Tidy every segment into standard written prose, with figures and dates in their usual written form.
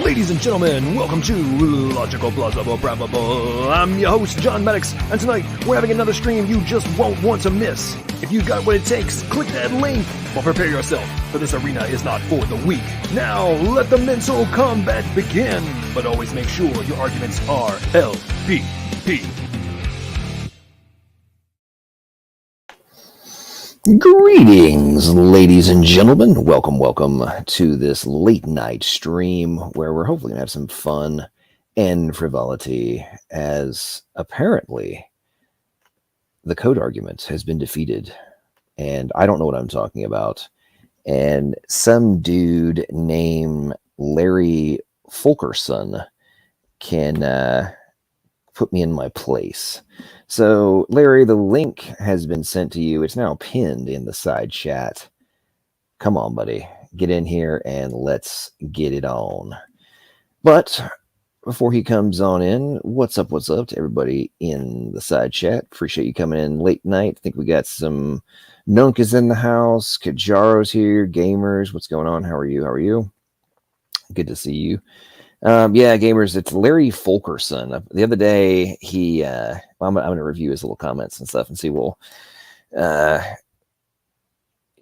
Ladies and gentlemen, welcome to Logical, Plausible, Probable. I'm your host, John Maddox, and tonight we're having another stream you just won't want to miss. If you got what it takes, click that link, but prepare yourself, for this arena is not for the weak. Now, let the mental combat begin, but always make sure your arguments are LPP. Greetings, ladies and gentlemen. Welcome to this late night stream where we're hopefully going to have some fun and frivolity, as apparently the code argument has been defeated and I don't know what I'm talking about. And some dude named Larry Fulkerson can put me in my place. So, Larry, the link has been sent to you. It's now pinned in the side chat. Come on, buddy. Get in here and let's get it on. But before he comes on in, what's up to everybody in the side chat? Appreciate you coming in late night. I think we got some Nunkas in the house. Kajaro's here. Gamers, what's going on? How are you? Good to see you. Yeah, gamers, it's Larry Fulkerson. The other day, I'm going to review his little comments and stuff and see,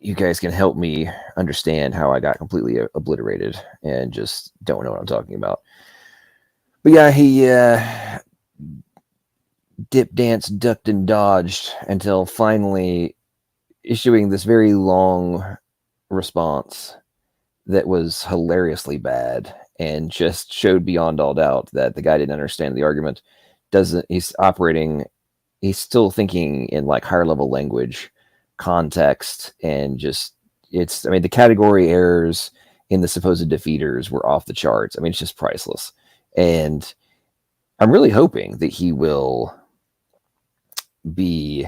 you guys can help me understand how I got completely obliterated and just don't know what I'm talking about. But yeah, he dip, dance, ducked, and dodged until finally issuing this very long response that was hilariously bad and just showed beyond all doubt that the guy didn't understand the argument. He's still thinking in like higher level language context, and just the category errors in the supposed defeaters were off the charts. I mean, it's just priceless. And I'm really hoping that he will be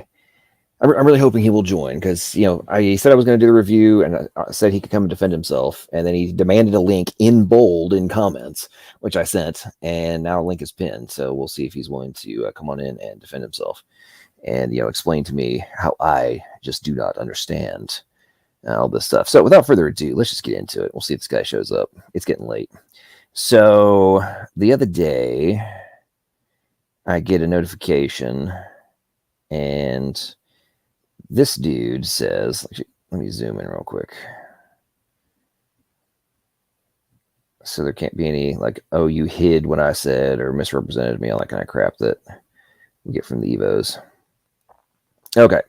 I'm really hoping he will join, because I said I was going to do the review, and I said he could come and defend himself, and then he demanded a link in bold in comments, which I sent, and now a link is pinned. So we'll see if he's willing to come on in and defend himself, and explain to me how I just do not understand all this stuff. So without further ado, let's just get into it. We'll see if this guy shows up. It's getting late. So the other day, I get a notification, and this dude says, let me zoom in real quick. So there can't be any oh, you hid what I said or misrepresented me, all that kind of crap that we get from the Evos. Okay.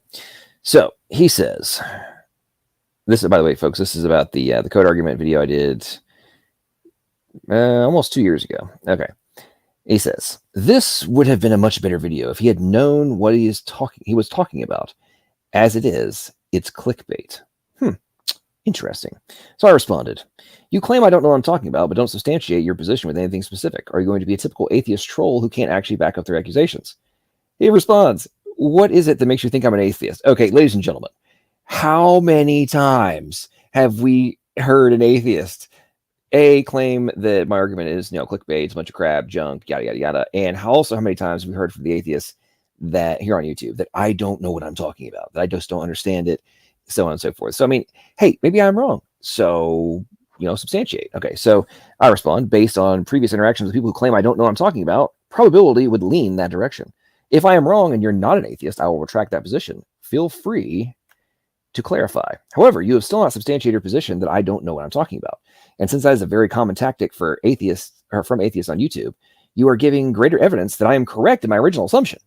So he says, this is, by the way, folks, this is about the code argument video I did almost 2 years ago. Okay. He says, this would have been a much better video if he had known what he was talking about. As it is, it's clickbait. Interesting. So I responded, you claim I don't know what I'm talking about, but don't substantiate your position with anything specific. Are you going to be a typical atheist troll who can't actually back up their accusations? He responds, what is it that makes you think I'm an atheist? Okay, ladies and gentlemen, how many times have we heard an atheist claim that my argument is, clickbait, it's a bunch of crap, junk, yada, yada, yada. And how many times have we heard from the atheists that here on YouTube that I don't know what I'm talking about, that I just don't understand it, so on and so forth. So, I mean, hey, maybe I'm wrong. So, substantiate. Okay. So I respond, based on previous interactions with people who claim I don't know what I'm talking about, probability would lean that direction. If I am wrong and you're not an atheist, I will retract that position. Feel free to clarify. However, you have still not substantiated your position that I don't know what I'm talking about. And since that is a very common tactic for atheists, or from atheists on YouTube, you are giving greater evidence that I am correct in my original assumption.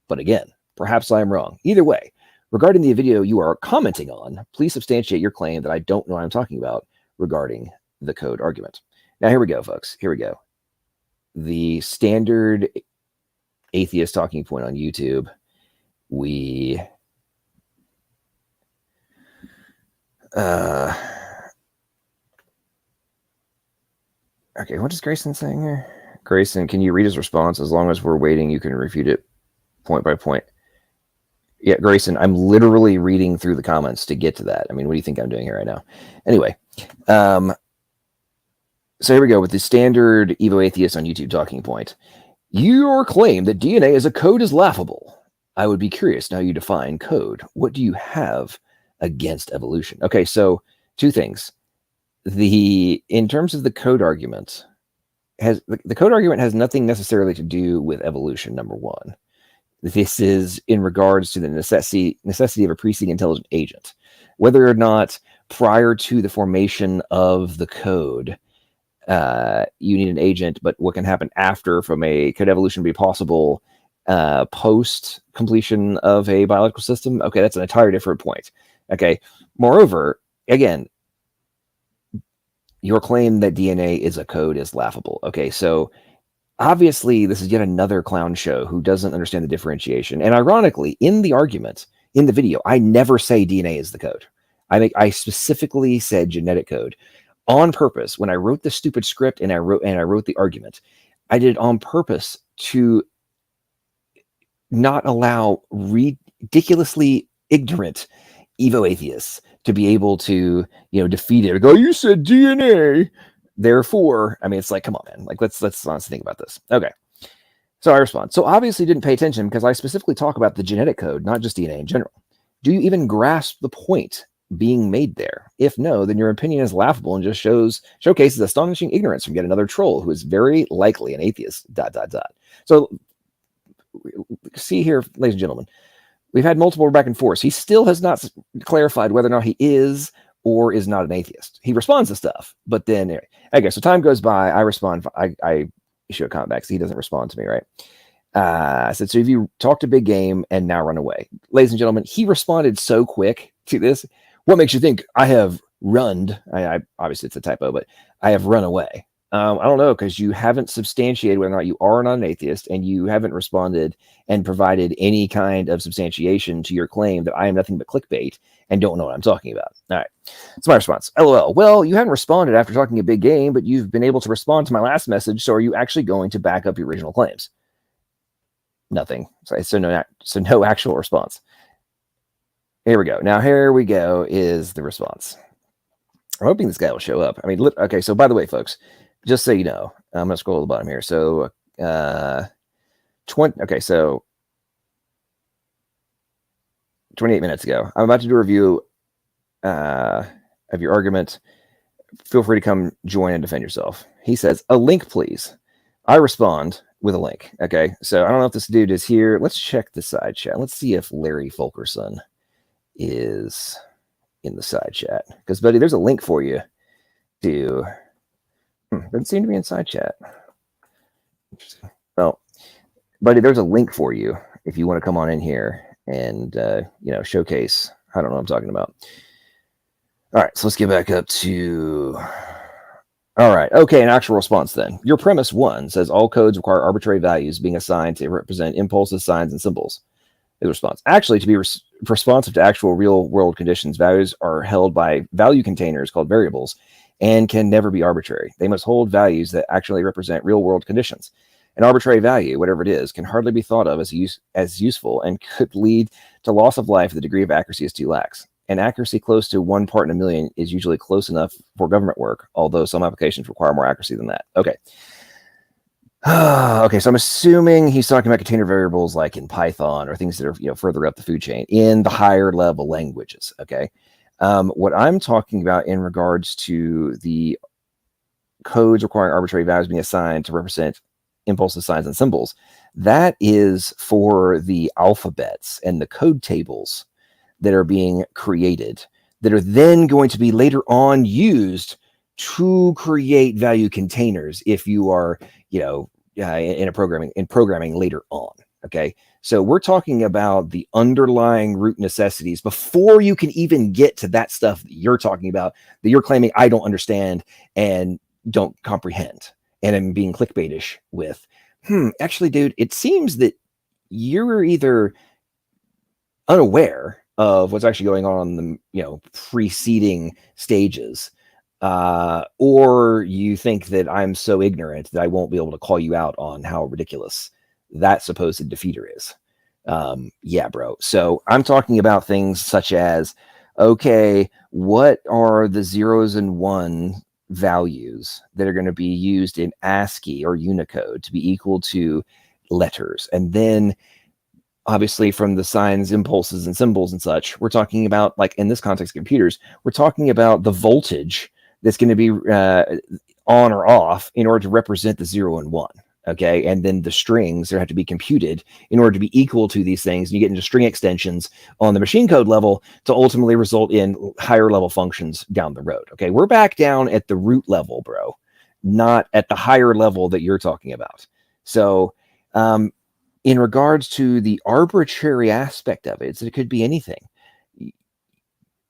But again, perhaps I am wrong. Either way, regarding the video you are commenting on, please substantiate your claim that I don't know what I'm talking about regarding the code argument. Now, here we go, folks. Here we go. The standard atheist talking point on YouTube. Okay, what is Grayson saying here? Grayson, can you read his response? As long as we're waiting, you can refute it point by point. Yeah, Grayson, I'm literally reading through the comments to get to that. I mean, what do you think I'm doing here right now? Anyway, so here we go with the standard Evo atheist on YouTube talking point. Your claim that DNA as a code is laughable. I would be curious now you define code. What do you have against evolution? Okay, so two things. In terms of the code argument, the code argument has nothing necessarily to do with evolution, number one. This is in regards to the necessity of a preceding intelligent agent. Whether or not prior to the formation of the code, you need an agent, but what can happen after, could evolution be possible post completion of a biological system? Okay, that's an entirely different point. Okay, moreover, again, your claim that DNA is a code is laughable. Okay, so obviously, this is yet another clown show who doesn't understand the differentiation. And ironically, in the argument, in the video, I never say DNA is the code. I specifically said genetic code on purpose. When I wrote the stupid script and I wrote the argument, I did it on purpose to not allow ridiculously ignorant Evo atheists to be able to, defeat it or go, you said DNA. Therefore, I mean, it's like, come on, man. Let's honestly think about this. Okay. So I respond. So obviously didn't pay attention because I specifically talk about the genetic code, not just DNA in general. Do you even grasp the point being made there? If no, then your opinion is laughable and just showcases astonishing ignorance from yet another troll who is very likely an atheist, ... So see here, ladies and gentlemen, we've had multiple back and forth. He still has not clarified whether or not he is or is not an atheist. He responds to stuff, but then anyway. Okay, so time goes by. I respond. I issue a comment back, so he doesn't respond to me, right? I said, so if you talked a big game and now run away. Ladies and gentlemen, he responded so quick to this. What makes you think I have runned? I obviously it's a typo, but I have run away. I don't know, because you haven't substantiated whether or not you are or not an atheist, and you haven't responded and provided any kind of substantiation to your claim that I am nothing but clickbait and don't know what I'm talking about. All right. That's my response. LOL. Well, you hadn't responded after talking a big game, but you've been able to respond to my last message. So are you actually going to back up your original claims? Nothing. So no actual response. Here we go. Now, here we go is the response. I'm hoping this guy will show up. I mean, okay. So by the way, folks, just so you know, I'm going to scroll to the bottom here. So, okay. So 28 minutes ago, I'm about to do a review of your argument. Feel free to come join and defend yourself. He says, a link, please. I respond with a link. Okay. So I don't know if this dude is here. Let's check the side chat. Let's see if Larry Fulkerson is in the side chat. Because, buddy, there's a link for you to... doesn't seem to be in side chat. Well, buddy, there's a link for you if you want to come on in here and, showcase. I don't know what I'm talking about. All right, so let's get back up to... All right, okay, an actual response then. Your premise 1 says all codes require arbitrary values being assigned to represent impulses, signs, and symbols. The response. Actually, to be responsive to actual real-world conditions, values are held by value containers called variables and can never be arbitrary. They must hold values that actually represent real-world conditions. An arbitrary value, whatever it is, can hardly be thought of as useful and could lead to loss of life if the degree of accuracy is too lax. An accuracy close to 1 part in a million is usually close enough for government work, although some applications require more accuracy than that. Okay. Okay, so I'm assuming he's talking about container variables like in Python or things that are further up the food chain in the higher level languages. Okay. What I'm talking about in regards to the codes requiring arbitrary values being assigned to represent impulses, signs, and symbols, that is for the alphabets and the code tables that are being created that are then going to be later on used to create value containers if you are, in programming later on. Okay. So we're talking about the underlying root necessities before you can even get to that stuff that you're talking about, that you're claiming I don't understand and don't comprehend. And I'm being clickbaitish with, actually, dude, it seems that you're either unaware of what's actually going on in the preceding stages, or you think that I'm so ignorant that I won't be able to call you out on how ridiculous that supposed defeater is. Yeah, bro. So I'm talking about things such as, okay, what are the zeros and one values that are going to be used in ASCII or Unicode to be equal to letters? And then obviously from the signs, impulses, and symbols and such, we're talking about, like in this context, computers, we're talking about the voltage that's going to be on or off in order to represent the 0 and 1. Okay. And then the strings that have to be computed in order to be equal to these things. And you get into string extensions on the machine code level to ultimately result in higher level functions down the road. Okay. We're back down at the root level, bro, not at the higher level that you're talking about. So, in regards to the arbitrary aspect of it, it could be anything.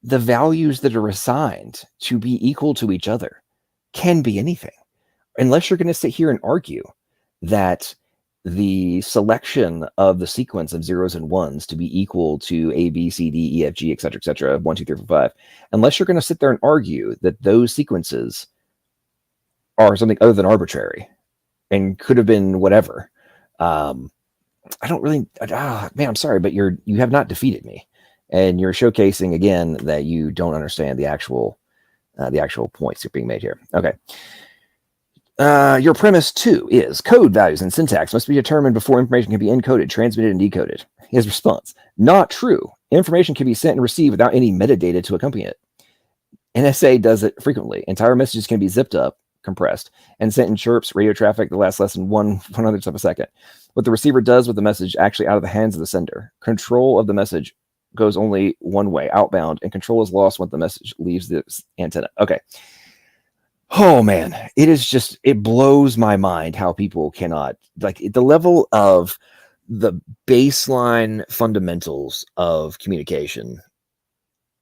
The values that are assigned to be equal to each other can be anything, unless you're going to sit here and argue that the selection of the sequence of zeros and ones to be equal to A, B, C, D, E, F, G, et cetera, 1, 2, 3, 4, 5, unless you're going to sit there and argue that those sequences are something other than arbitrary and could have been whatever. I don't really, man, I'm sorry, but you have not defeated me, and you're showcasing again that you don't understand the actual points that are being made here. Okay. Your premise 2 is code values and syntax must be determined before information can be encoded, transmitted, and decoded. His response, not true. Information can be sent and received without any metadata to accompany it. NSA does it frequently. Entire messages can be zipped up, compressed, and sent in chirps, radio traffic that lasts less than 1/100th of a second. What the receiver does with the message actually out of the hands of the sender. Control of the message goes only one way, outbound, and control is lost when the message leaves the antenna. Okay. Oh man, it blows my mind how people cannot, like, the level of the baseline fundamentals of communication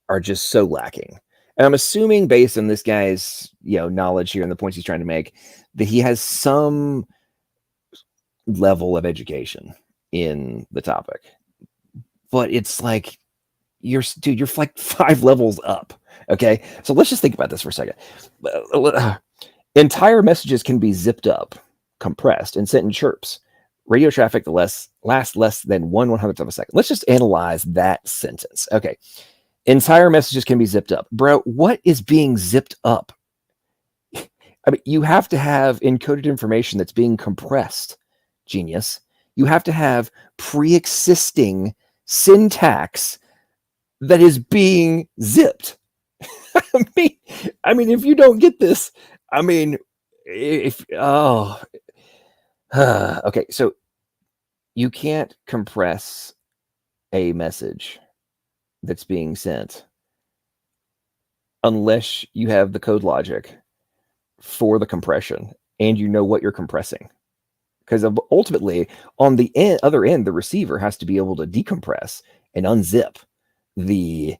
are just so lacking. And I'm assuming, based on this guy's, knowledge here and the points he's trying to make, that he has some level of education in the topic. But it's like, you're like 5 levels up. Okay, so let's just think about this for a second. Entire messages can be zipped up, compressed, and sent in chirps. Radio traffic lasts less than 1/100th of a second. Let's just analyze that sentence. Okay, entire messages can be zipped up. Bro, what is being zipped up? I mean, you have to have encoded information that's being compressed, genius. You have to have pre-existing syntax that is being zipped. I mean, if you don't get this, okay, so you can't compress a message that's being sent unless you have the code logic for the compression and you know what you're compressing. Because ultimately, on the other end, the receiver has to be able to decompress and unzip the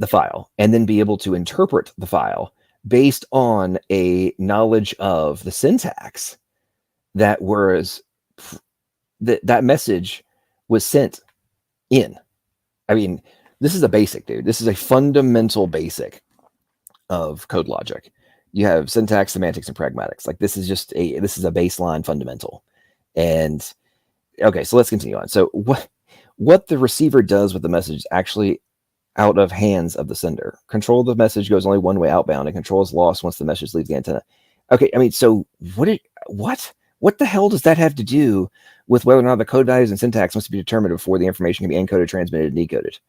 file, and then be able to interpret the file based on a knowledge of the syntax that that message was sent in. I mean, this is a basic, dude. This is a fundamental basic of code logic. You have syntax, semantics, and pragmatics. Like, this is a baseline fundamental. And okay, so let's continue on. So what the receiver does with the message is actually out of hands of the sender. Control of the message goes only one way outbound, and control is lost once the message leaves the antenna. Okay, I mean, so what the hell does that have to do with whether or not the code values and syntax must be determined before the information can be encoded, transmitted, and decoded?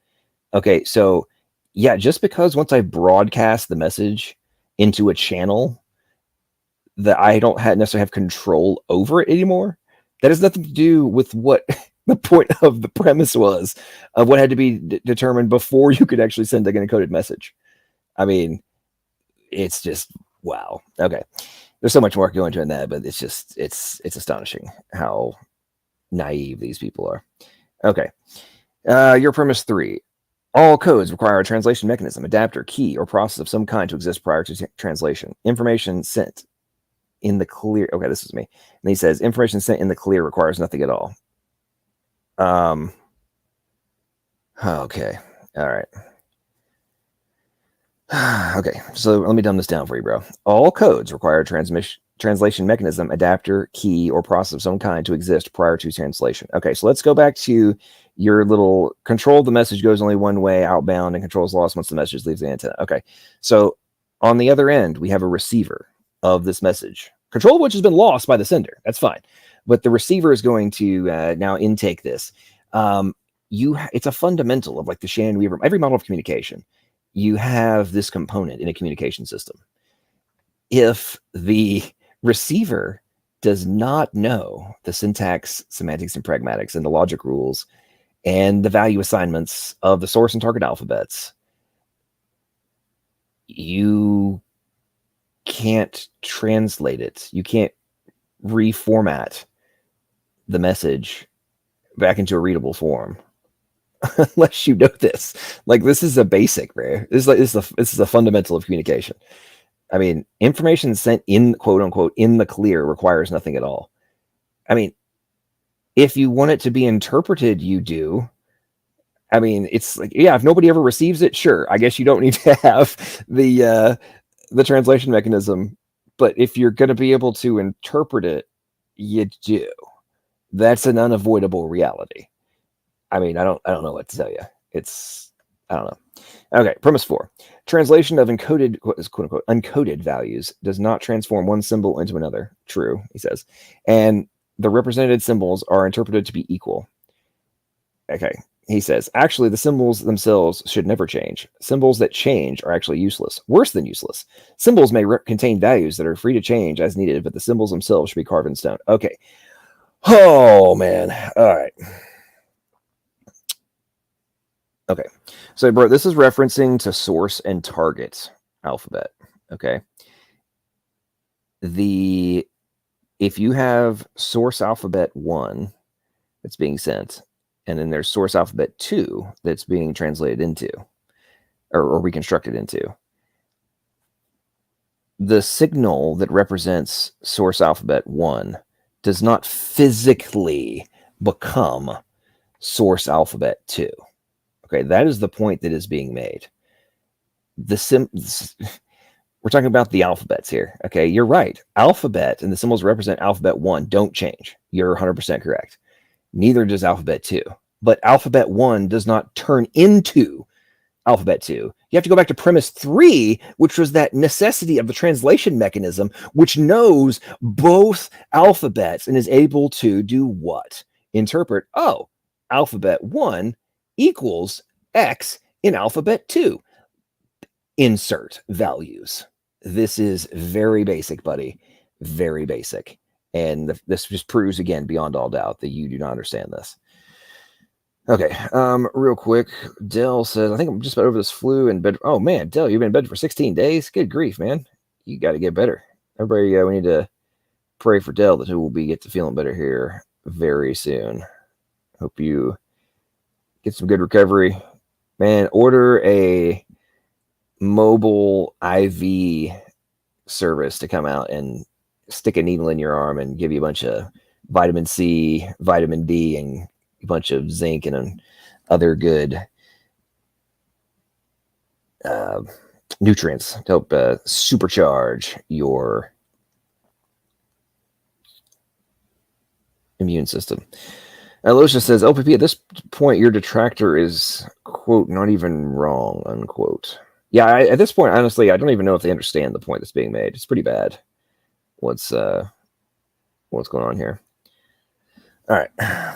Okay, so yeah, just because once I broadcast the message into a channel that I don't necessarily have control over it anymore, that has nothing to do with what the point of the premise was of what had to be determined before you could actually send an encoded message. I mean, it's just, wow. Okay. There's so much more going into in that, but it's astonishing how naive these people are. Okay. Your premise 3. All codes require a translation mechanism, adapter, key, or process of some kind to exist prior to translation. Information sent in the clear. Okay, this is me. And he says, information sent in the clear requires nothing at all. Okay. All right. Okay, so let me dumb this down for you, bro. All codes require a translation mechanism, adapter, key, or process of some kind to exist prior to translation. Okay, so let's go back to your little control. The message goes only one way outbound, and control is lost once the message leaves the antenna. Okay, so on the other end, we have a receiver of this message, control of which has been lost by the sender. That's fine, but the receiver is going to now intake this. It's a fundamental of like the Shannon Weaver, every model of communication. You have this component in a communication system. If the receiver does not know the syntax, semantics, and pragmatics, and the logic rules, and the value assignments of the source and target alphabets, you can't translate it. You can't reformat the message back into a readable form. Unless you know this. Like, this is a basic, man. This is a fundamental of communication. I mean, information sent in, quote unquote, in the clear requires nothing at all. I mean, if you want it to be interpreted, you do. I mean, it's like, yeah, if nobody ever receives it, sure, I guess you don't need to have the translation mechanism. But if you're going to be able to interpret it, you do. That's an unavoidable reality. I mean, I don't know what to tell you. I don't know. Okay, premise 4. Translation of encoded, quote unquote, uncoded values does not transform one symbol into another. True, he says. And the represented symbols are interpreted to be equal. Okay, he says, actually, the symbols themselves should never change. Symbols that change are actually useless. Worse than useless. Symbols may contain values that are free to change as needed, but the symbols themselves should be carved in stone. Okay. Oh, man. All right. Okay, so bro, this is referencing to source and target alphabet. Okay. If you have source alphabet 1 that's being sent, and then there's source alphabet 2 that's being translated into or reconstructed into, the signal that represents source alphabet 1 does not physically become source alphabet 2. Okay, that is the point that is being made. We're talking about the alphabets here. Okay, you're right. Alphabet and the symbols represent alphabet 1 don't change. You're 100% correct. Neither does alphabet 2. But alphabet 1 does not turn into alphabet 2. You have to go back to premise 3, which was that necessity of the translation mechanism, which knows both alphabets and is able to do what? Interpret, oh, alphabet 1 equals X in alphabet 2. Insert values. This is very basic, buddy. Very basic. And this just proves again, beyond all doubt, that you do not understand this. Okay, real quick, Dell says, I think I'm just about over this flu and bed. Oh man, Dell, you've been in bed for 16 days? Good grief, man. You got to get better. Everybody, we need to pray for Dell that he will get to feeling better here very soon. Hope you get some good recovery. Man, order a mobile IV service to come out and stick a needle in your arm and give you a bunch of vitamin C, vitamin D, and a bunch of zinc and other good nutrients to help supercharge your immune system. Alocia says, OPP, at this point, your detractor is, quote, not even wrong, unquote. Yeah, at this point, honestly, I don't even know if they understand the point that's being made. It's pretty bad. What's going on here? All right.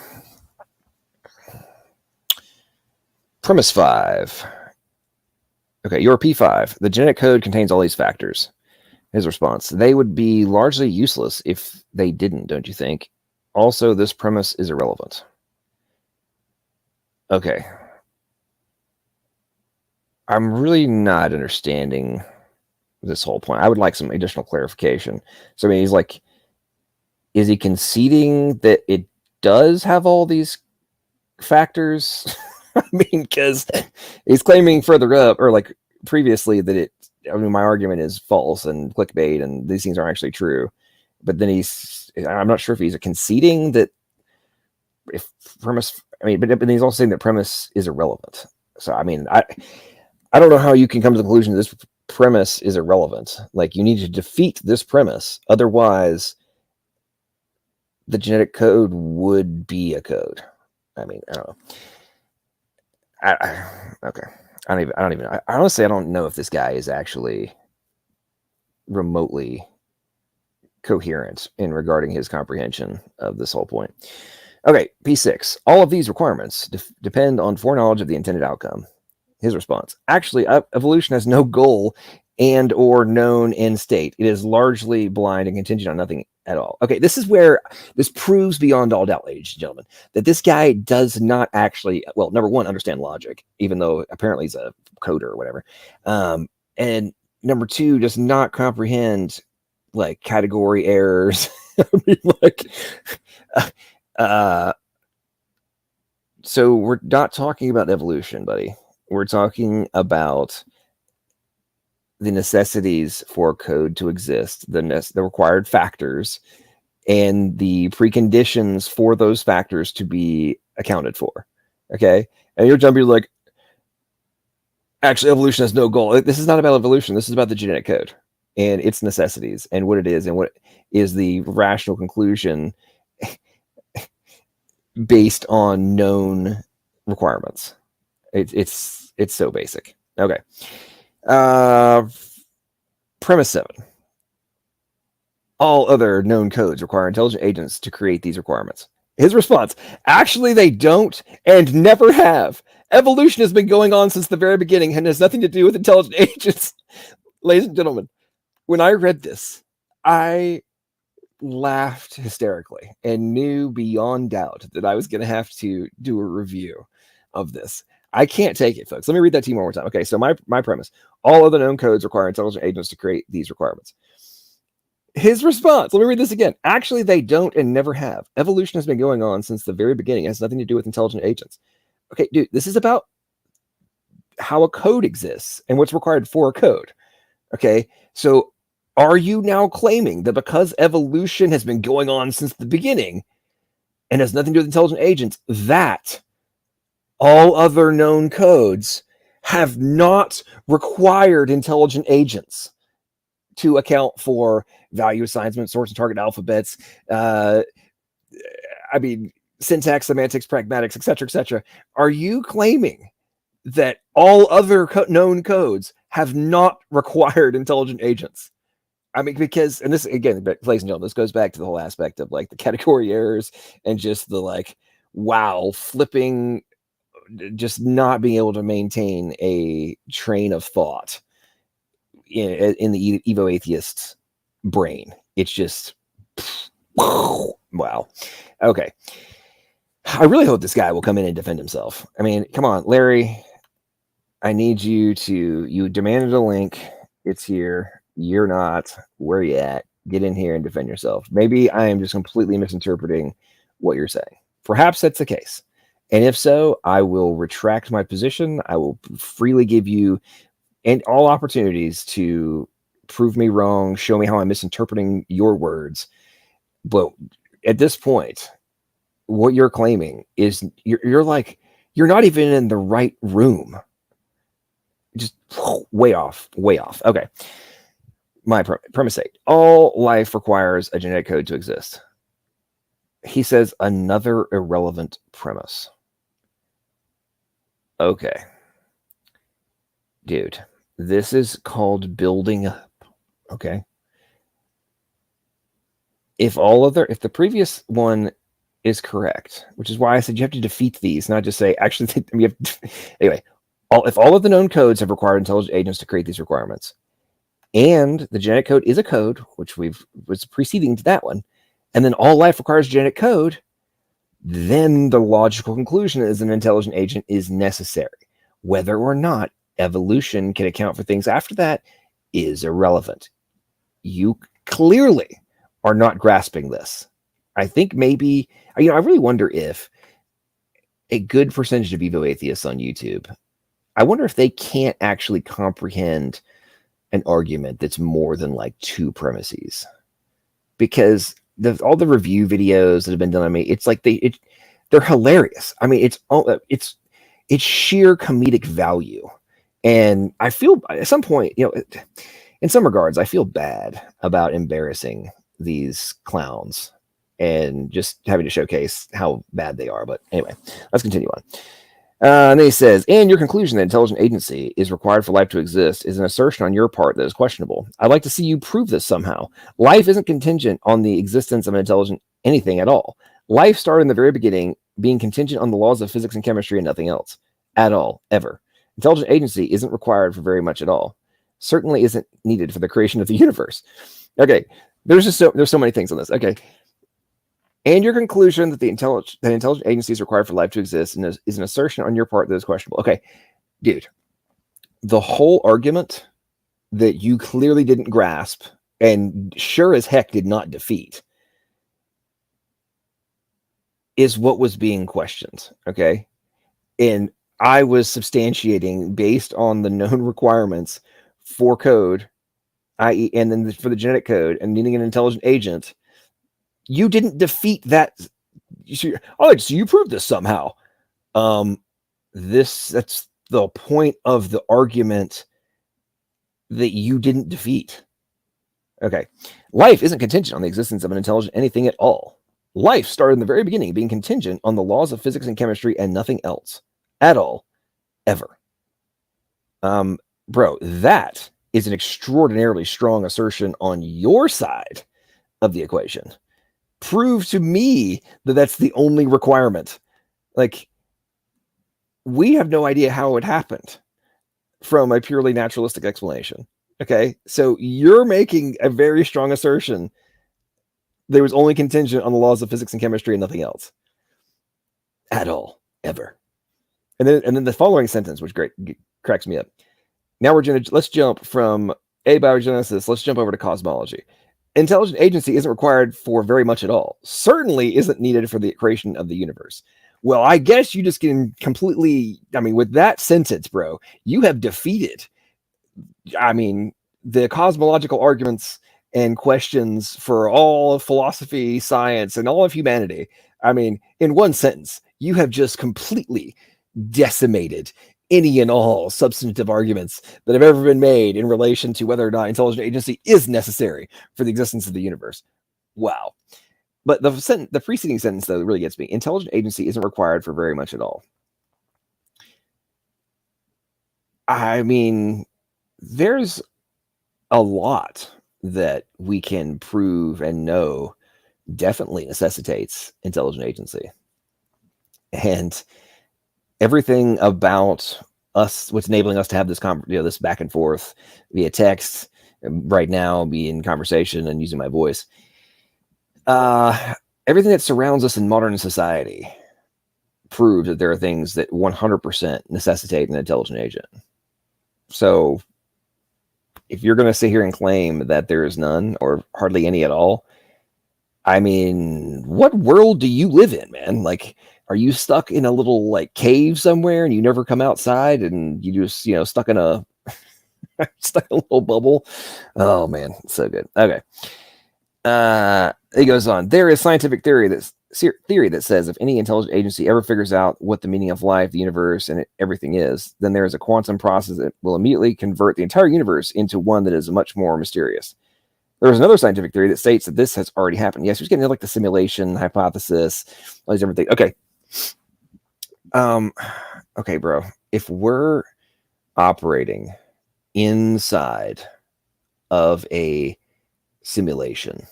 Premise 5. Okay, your P5. The genetic code contains all these factors. His response: they would be largely useless if they didn't, don't you think? Also, this premise is irrelevant. Okay. I'm really not understanding this whole point. I would like some additional clarification. So, I mean, he's like, is he conceding that it does have all these factors? I mean, because he's claiming further up, or like previously, that my argument is false and clickbait and these things aren't actually true. But then I'm not sure if he's conceding that if premise, but he's also saying that premise is irrelevant. So, I mean, I don't know how you can come to the conclusion that this premise is irrelevant. Like, you need to defeat this premise. Otherwise, the genetic code would be a code. I mean, I don't know. Okay. I honestly, I don't know if this guy is actually remotely coherent in regarding his comprehension of this whole point. Okay, P6. All of these requirements depend on foreknowledge of the intended outcome. His response: actually, evolution has no goal and or known end state. It is largely blind and contingent on nothing at all. Okay, this is where this proves beyond all doubt, ladies and gentlemen, that this guy does not actually, well, number one, understand logic, even though apparently he's a coder or whatever. And number two, does not comprehend like category errors. I mean, like, so we're not talking about evolution, buddy. We're talking about the necessities for code to exist, the required factors, and the preconditions for those factors to be accounted for. Okay? And you're jumping like, actually, evolution has no goal. This is not about evolution. This is about the genetic code and its necessities and what it is and what is the rational conclusion based on known requirements. It's so basic. Okay. Premise 7. All other known codes require intelligent agents to create these requirements. His response: actually, they don't and never have. Evolution has been going on since the very beginning and has nothing to do with intelligent agents. Ladies and gentlemen, when I read this, I laughed hysterically and knew beyond doubt that I was going to have to do a review of this. I can't take it, folks. Let me read that to you one more time. Okay, so my premise: all other known codes require intelligent agents to create these requirements. His response, let me read this again. Actually, they don't and never have. Evolution has been going on since the very beginning. It has nothing to do with intelligent agents. Okay, dude, this is about how a code exists and what's required for a code. Okay, so are you now claiming that because evolution has been going on since the beginning and has nothing to do with intelligent agents, that all other known codes have not required intelligent agents to account for value assignment, source and target alphabets, syntax, semantics, pragmatics, etc.? Are you claiming that all other known codes have not required intelligent agents? I mean, because, and this again, ladies and gentlemen, this goes back to the whole aspect of like the category errors and just the like, wow, flipping, just not being able to maintain a train of thought in the Evo atheist's brain. It's just, wow. Okay. I really hope this guy will come in and defend himself. I mean, come on, Larry. I need you demanded a link. It's here. You're not. Where you at? Get in here and defend yourself. Maybe I am just completely misinterpreting what you're saying. Perhaps that's the case. And if so, I will retract my position. I will freely give you all opportunities to prove me wrong, show me how I'm misinterpreting your words. But at this point, what you're claiming is you're not even in the right room. Just way off. Okay. My premise 8. All life requires a genetic code to exist. He says another irrelevant premise. Okay. Dude, this is called building up. Okay. If the previous one is correct, which is why I said you have to defeat these, not just say, actually, anyway, if all of the known codes have required intelligent agents to create these requirements, and the genetic code is a code, which was preceding to that one, and then all life requires genetic code, then the logical conclusion is an intelligent agent is necessary. Whether or not evolution can account for things after that is irrelevant. You clearly are not grasping this. I think maybe, I really wonder if a good percentage of Evo atheists on YouTube, I wonder if they can't actually comprehend an argument that's more than like two premises, because all the review videos that have been done on me, it's like they're hilarious. I mean, it's sheer comedic value, and I feel at some point, in some regards, I feel bad about embarrassing these clowns and just having to showcase how bad they are. But anyway, let's continue on. And then he says, and your conclusion that intelligent agency is required for life to exist is an assertion on your part that is questionable. I'd like to see you prove this somehow. Life isn't contingent on the existence of an intelligent anything at all. Life started in the very beginning, being contingent on the laws of physics and chemistry and nothing else. At all, ever. Intelligent agency isn't required for very much at all. Certainly isn't needed for the creation of the universe. Okay, there's so many things on this. Okay. And your conclusion that intelligent agency is required for life to exist is an assertion on your part that is questionable. Okay, dude, the whole argument that you clearly didn't grasp and sure as heck did not defeat is what was being questioned. Okay, and I was substantiating based on the known requirements for code, i.e., and then for the genetic code and needing an intelligent agent. You didn't defeat that. So you proved this somehow. That's the point of the argument that you didn't defeat. Okay. Life isn't contingent on the existence of an intelligent anything at all. Life started in the very beginning being contingent on the laws of physics and chemistry and nothing else at all, ever. Bro, that is an extraordinarily strong assertion on your side of the equation. Prove to me that that's the only requirement. Like, we have no idea how it happened from a purely naturalistic explanation. Okay, so you're making a very strong assertion that it was only contingent on the laws of physics and chemistry and nothing else at all, ever. And then the following sentence, which cracks me up. Now let's jump from abiogenesis. Let's jump over to cosmology. Intelligent agency isn't required for very much at all. Certainly isn't needed for the creation of the universe. Well, I guess you just can completely, with that sentence, bro, you have defeated, the cosmological arguments and questions for all of philosophy, science, and all of humanity. In one sentence, you have just completely decimated any and all substantive arguments that have ever been made in relation to whether or not intelligent agency is necessary for the existence of the universe. Wow. But the preceding sentence, though, really gets me. Intelligent agency isn't required for very much at all. There's a lot that we can prove and know definitely necessitates intelligent agency. And everything about us, what's enabling us to have this this back and forth via text right now, be in conversation and using my voice, everything that surrounds us in modern society proves that there are things that 100% necessitate an intelligent agent. So if you're going to sit here and claim that there is none or hardly any at all, what world do you live in, man? Like, are you stuck in a little cave somewhere and you never come outside and you just, stuck in a little bubble? Oh man, so good. Okay. It goes on. There is scientific theory that says if any intelligent agency ever figures out what the meaning of life, the universe, and everything is, then there is a quantum process that will immediately convert the entire universe into one that is much more mysterious. There's another scientific theory that states that this has already happened. Yes, we're getting into the simulation hypothesis, all these different things. Okay. Okay, bro. If we're operating inside of a simulation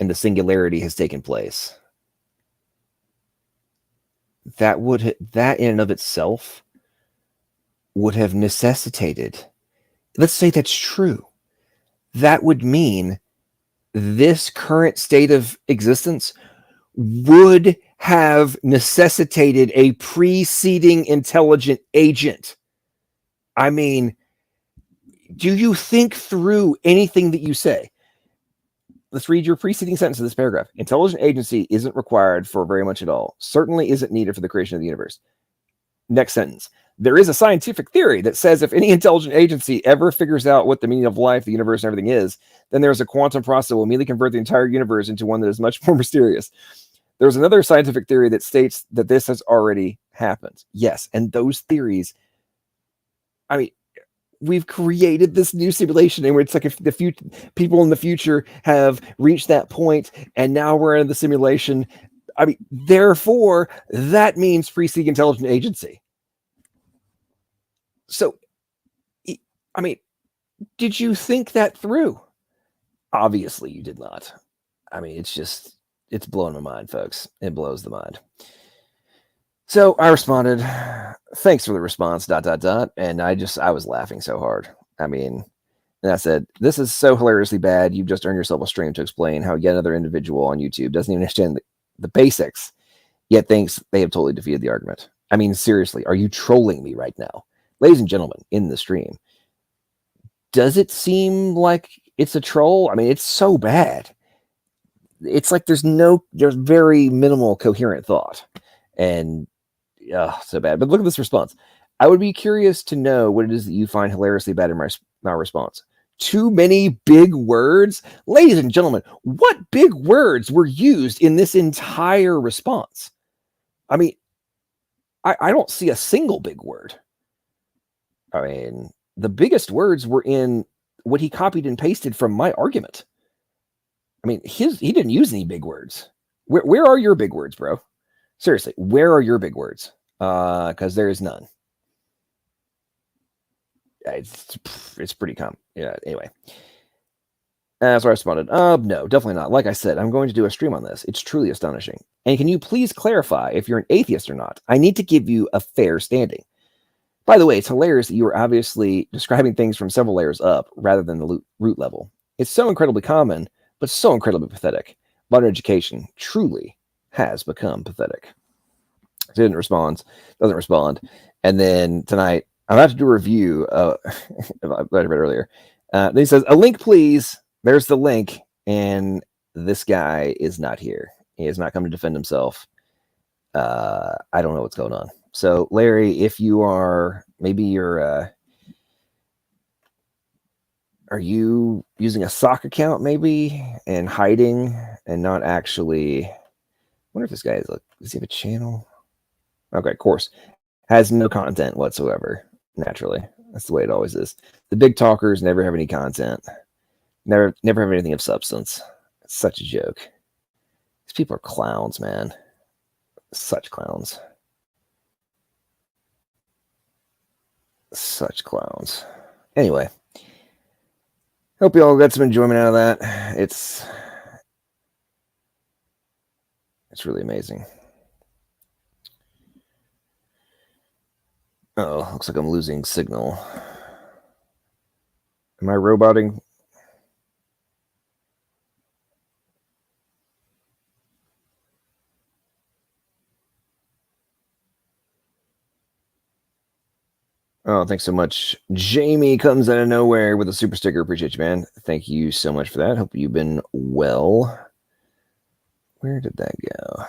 and the singularity has taken place, that in and of itself would have necessitated, let's say that's true, that would mean this current state of existence would have necessitated a preceding intelligent agent. Do you think through anything that you say? Let's read your preceding sentence of this paragraph. Intelligent agency isn't required for very much at all. Certainly isn't needed for the creation of the universe. Next sentence. There is a scientific theory that says if any intelligent agency ever figures out what the meaning of life, the universe, and everything is, then there's a quantum process that will immediately convert the entire universe into one that is much more mysterious. There's another scientific theory that states that this has already happened. Yes, and those theories, we've created this new simulation in where it's like if the people in the future have reached that point and now we're in the simulation. Therefore, that means preceding intelligent agency. So, did you think that through? Obviously, you did not. It's blowing my mind, folks. It blows the mind. So I responded, thanks for the response, ... And I was laughing so hard. And I said, this is so hilariously bad. You've just earned yourself a stream to explain how yet another individual on YouTube doesn't even understand the basics, yet thinks they have totally defeated the argument. Seriously, are you trolling me right now? Ladies and gentlemen, in the stream, does it seem like it's a troll? It's so bad. It's like there's very minimal coherent thought. And so bad. But look at this response. I would be curious to know what it is that you find hilariously bad in my response. Too many big words? Ladies and gentlemen, what big words were used in this entire response? I don't see a single big word. The biggest words were in what he copied and pasted from my argument. He didn't use any big words. Where are your big words, bro? Seriously, where are your big words? Because there is none. It's pretty common. Yeah. Anyway, so I responded. No, definitely not. Like I said, I'm going to do a stream on this. It's truly astonishing. And can you please clarify if you're an atheist or not? I need to give you a fair standing. By the way, it's hilarious that you are obviously describing things from several layers up rather than the root level. It's so incredibly common, but so incredibly pathetic. Modern education truly has become pathetic. Didn't respond. Doesn't respond. And then tonight, I'm about to do a review. I read earlier. Then he says, "A link, please." There's the link, and this guy is not here. He has not come to defend himself. I don't know what's going on. So, Larry, if you are, maybe you're, are you using a sock account maybe and hiding and not actually? I wonder if this guy is like, does he have a channel? Okay, of course. Has no content whatsoever, naturally. That's the way it always is. The big talkers never have any content. Never have anything of substance. It's such a joke. These people are clowns, man. Such clowns. Such clowns. Anyway. Hope you all got some enjoyment out of that. It's really amazing. Oh, looks like I'm losing signal. Am I roboting? Oh, thanks so much. Jamie comes out of nowhere with a super sticker. Appreciate you, man. Thank you so much for that. Hope you've been well. Where did that go?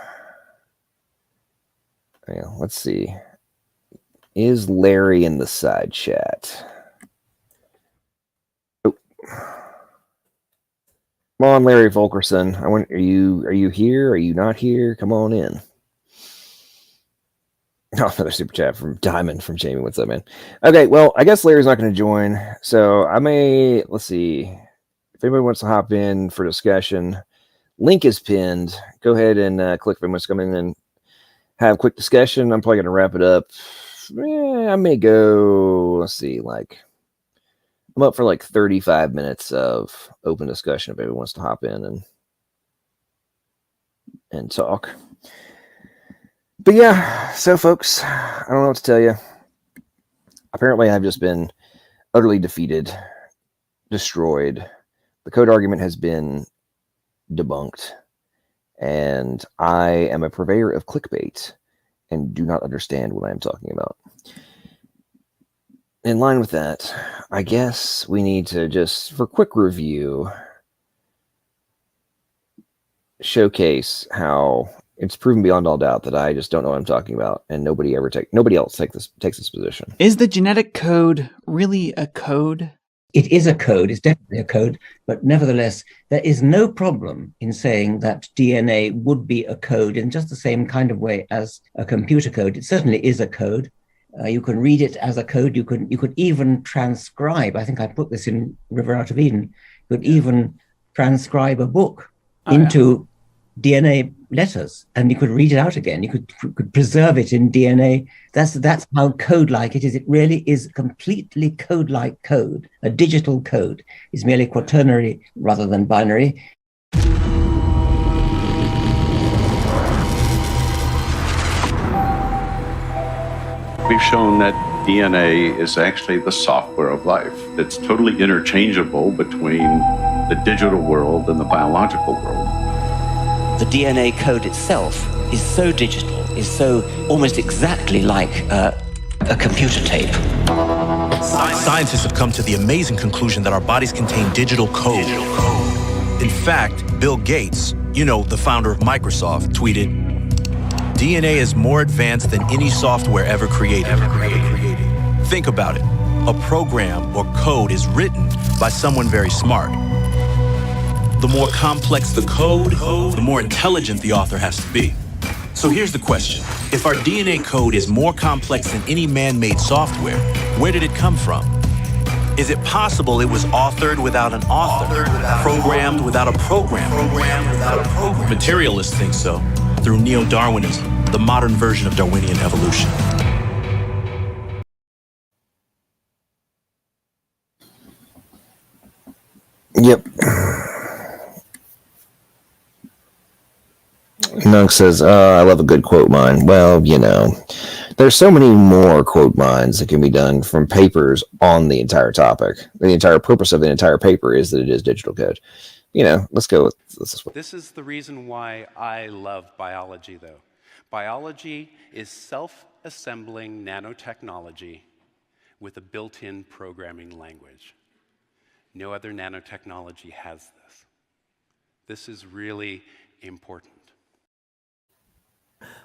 Yeah, let's see. Is Larry in the side chat? Oh. Come on, Larry Fulkerson. I want. Are you here? Are you not here? Come on in. Oh, another super chat from Diamond from Jamie. What's up, man? Okay, well, I guess Larry's not going to join, so I may. Let's see. If anybody wants to hop in for discussion, link is pinned. Go ahead and click if anyone wants to come in and have a quick discussion. I'm probably going to wrap it up. I may go. Let's see, like. I'm up for like 35 minutes of open discussion if anyone wants to hop in and talk. But yeah, so folks, I don't know what to tell you. Apparently, I've just been utterly defeated, destroyed. The code argument has been debunked, and I am a purveyor of clickbait and do not understand what I'm talking about. In line with that, I guess we need to just, for quick review, showcase how it's proven beyond all doubt that I just don't know what I'm talking about, and nobody else takes this position. Is the genetic code really a code? It is a code. It's definitely a code, but nevertheless, there is no problem in saying that DNA would be a code in just the same kind of way as a computer code. It certainly is a code. You can read it as a code. You could even transcribe. I think I put this in River Out of Eden. You could even transcribe a book into DNA letters, and you could read it out again. You could preserve it in DNA. That's how code-like it is. It really is completely code-like code. A digital code is merely quaternary rather than binary. We've shown that DNA is actually the software of life. It's totally interchangeable between the digital world and the biological world. The DNA code itself is so digital, is so almost exactly like a computer tape. Scientists have come to the amazing conclusion that our bodies contain digital code. In fact, Bill Gates, the founder of Microsoft, tweeted, "DNA is more advanced than any software ever created. Think about it. A program or code is written by someone very smart. The more complex the code, the more intelligent the author has to be. So here's the question. If our DNA code is more complex than any man-made software, where did it come from? Is it possible it was authored without an author, programmed without a programmer? Materialists think so, through neo-Darwinism, the modern version of Darwinian evolution." Yep. Nunk says, I love a good quote mine. Well, there's so many more quote mines that can be done from papers on the entire topic. The entire purpose of the entire paper is that it is digital code. Let's go with this. This is the reason why I love biology, though. Biology is self-assembling nanotechnology with a built-in programming language. No other nanotechnology has this. This is really important.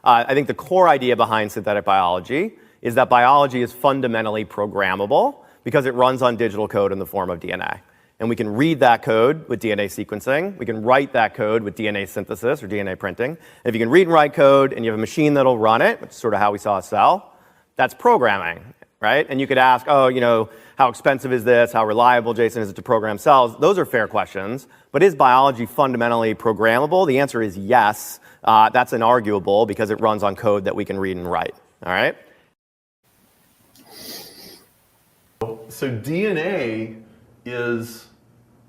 I think the core idea behind synthetic biology is that biology is fundamentally programmable because it runs on digital code in the form of DNA. And we can read that code with DNA sequencing. We can write that code with DNA synthesis or DNA printing. And if you can read and write code and you have a machine that'll run it, which is sort of how we saw a cell, that's programming, right? And you could ask, oh, you know, how expensive is this? How reliable, Jason, is it to program cells? Those are fair questions. But is biology fundamentally programmable? The answer is yes. That's inarguable because it runs on code that we can read and write, all right? So DNA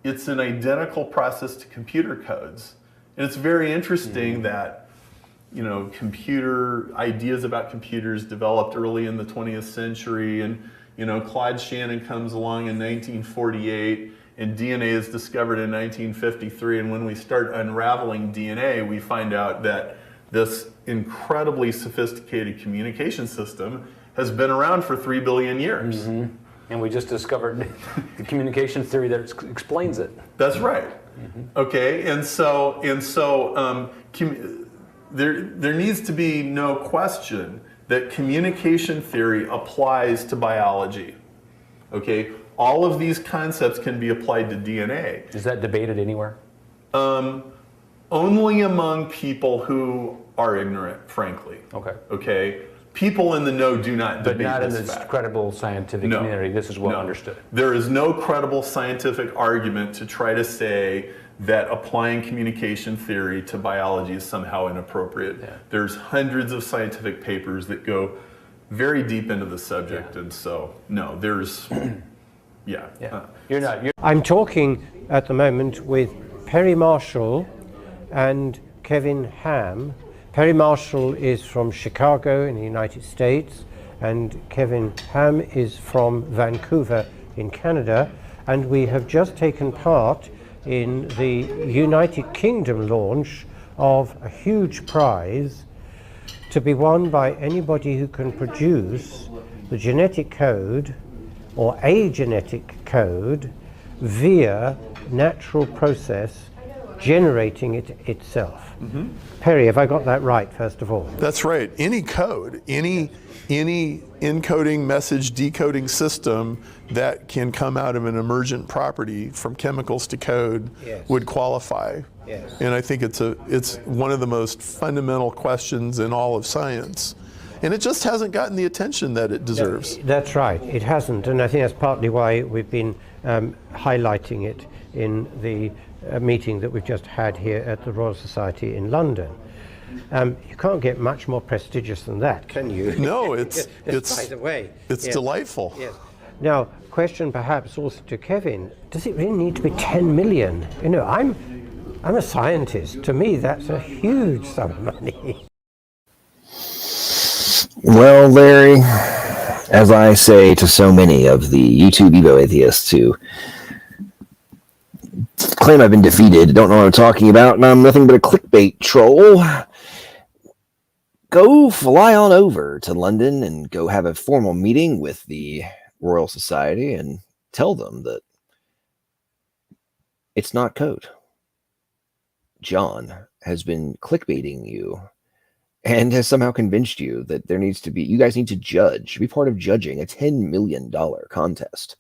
it's an identical process to computer codes. And it's very interesting that, you know, ideas about computers developed early in the 20th century, and, you know, Claude Shannon comes along in 1948, and DNA is discovered in 1953, and when we start unraveling DNA, we find out that this incredibly sophisticated communication system has been around for 3 billion years. And we just discovered the communication theory that explains it. That's right. Okay, and so there needs to be no question that communication theory applies to biology. Okay, all of these concepts can be applied to DNA. Is that debated anywhere? Only among people who are ignorant, frankly. Okay. People in the know do not debate this fact. But not in this credible scientific community. This is well understood. There is no credible scientific argument to try to say that applying communication theory to biology is somehow inappropriate. There's hundreds of scientific papers that go very deep into the subject, and so no, there's You're not. I'm talking at the moment with Perry Marshall and Kevin Ham. Perry Marshall is from Chicago in the United States, and Kevin Ham is from Vancouver in Canada, and we have just taken part in the United Kingdom launch of a huge prize to be won by anybody who can produce the genetic code or a genetic code via natural process generating it itself. Perry, have I got that right, first of all? That's right. Any code, any encoding, message decoding system that can come out of an emergent property from chemicals to code would qualify. And I think it's one of the most fundamental questions in all of science. And it just hasn't gotten the attention that it deserves. That's right, it hasn't, and I think that's partly why we've been highlighting it in the meeting that we've just had here at the Royal Society in London. You can't get much more prestigious than that, can you? No, it's by the way, it's delightful. Yes. Now, question perhaps also to Kevin: does it really need to be 10 million? You know, I'm a scientist. To me, that's a huge sum of money. Well, Larry, as I say to so many of the YouTube Evo atheists who claim I've been defeated, don't know what I'm talking about, and I'm nothing but a clickbait troll, go fly on over to London and go have a formal meeting with the Royal Society and tell them that it's not code. John has been clickbaiting you and has somehow convinced you that there needs to be, you guys need to judge, be part of judging a $10 million contest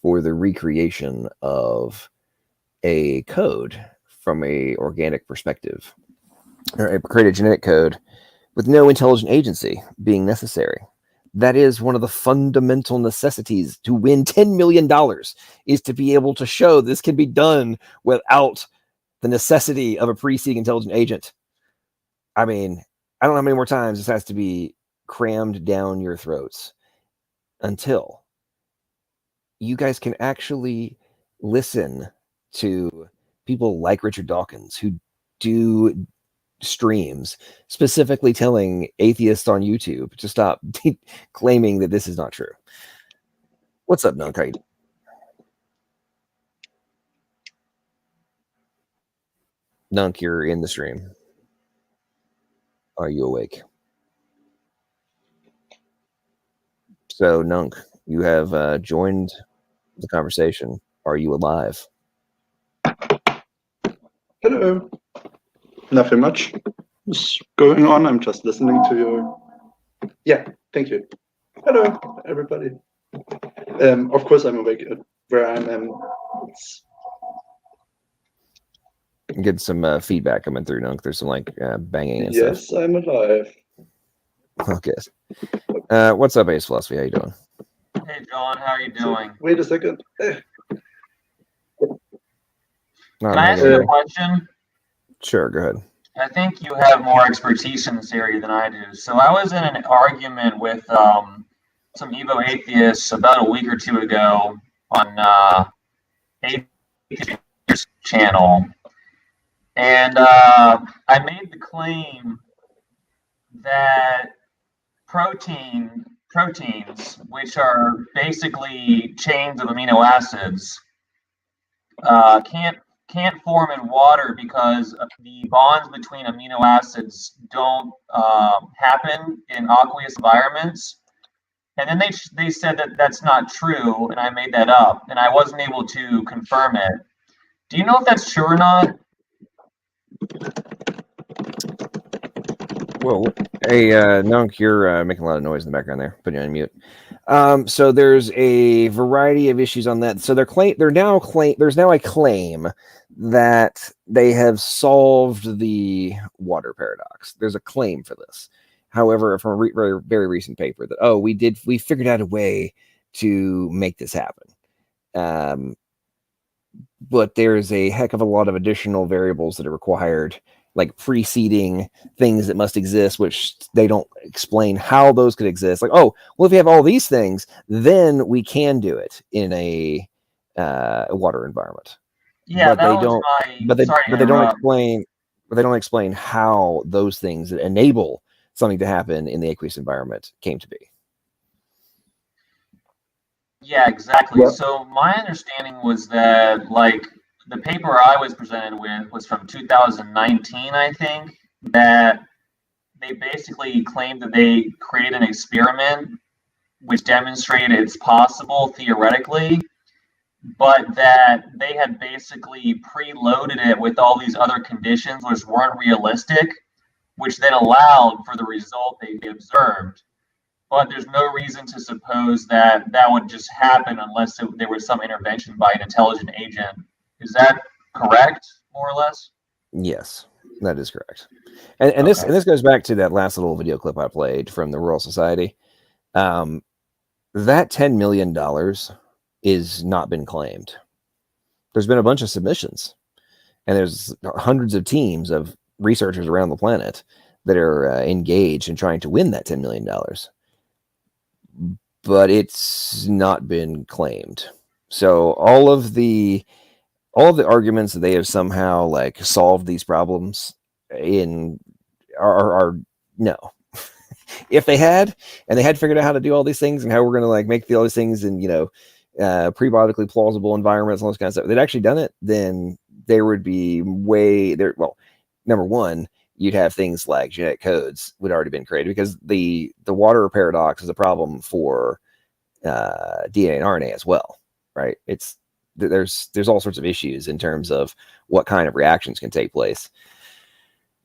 for the recreation of a code from a organic perspective, or create a genetic code with no intelligent agency being necessary. That is one of the fundamental necessities to win $10 million, is to be able to show this can be done without the necessity of a preceding intelligent agent. I mean, I don't know how many more times this has to be crammed down your throats until you guys can actually listen to people like Richard Dawkins who do streams specifically telling atheists on YouTube to stop claiming that this is not true. What's up, Nunk? Nunk, you're in the stream. Are you awake? So, Nunk, you have joined the conversation. Are you alive? Hello. Nothing much is going on. I'm just listening to your... Yeah, thank you. Hello, everybody. Of course, I'm awake. Where I am, it's... Get some feedback coming through, Nunk. There's some like banging and Yes, stuff. I'm alive. Okay. What's up, Ace Philosophy? How you doing? Hey, John. How are you doing? So, wait a second. Can I ask you a question? Sure, go ahead. I think you have more expertise in this area than I do. So I was in an argument with some Evo atheists about a week or two ago on Atheist channel. And I made the claim that proteins, which are basically chains of amino acids, can't form in water because the bonds between amino acids don't happen in aqueous environments. And then they said that that's not true, and I made that up, and I wasn't able to confirm it. Do you know if that's true or not? Whoa. Hey, Nunk, you're making a lot of noise in the background there. Put you on mute. So there's a variety of issues on that. So there's now a claim that they have solved the water paradox. There's a claim for this. However, from a very, very recent paper that, we figured out a way to make this happen. But there's a heck of a lot of additional variables that are required, like preceding things that must exist, which they don't explain how those could exist. Like, if you have all these things, then we can do it in a water environment. Yeah, but they don't explain how those things that enable something to happen in the aqueous environment came to be. Yeah, exactly. Yeah. So my understanding was that, like, the paper I was presented with was from 2019, I think, that they basically claimed that they created an experiment which demonstrated it's possible theoretically, but that they had basically preloaded it with all these other conditions which weren't realistic, which then allowed for the result they observed. But there's no reason to suppose that would just happen unless there was some intervention by an intelligent agent. Is that correct, more or less? Yes, that is correct. And this goes back to that last little video clip I played from the Royal Society. That $10 million is not been claimed. There's been a bunch of submissions, and there's hundreds of teams of researchers around the planet that are engaged in trying to win that $10 million. But it's not been claimed. So all of the arguments that they have somehow like solved these problems are no. If they had, and they had figured out how to do all these things and how we're going to like make all these things in, prebiotically plausible environments and all this kind of stuff, if they'd actually done it, then there would be way there. Well, number one, you'd have things like genetic codes would already been created, because the water paradox is a problem for DNA and RNA as well, right? There's all sorts of issues in terms of what kind of reactions can take place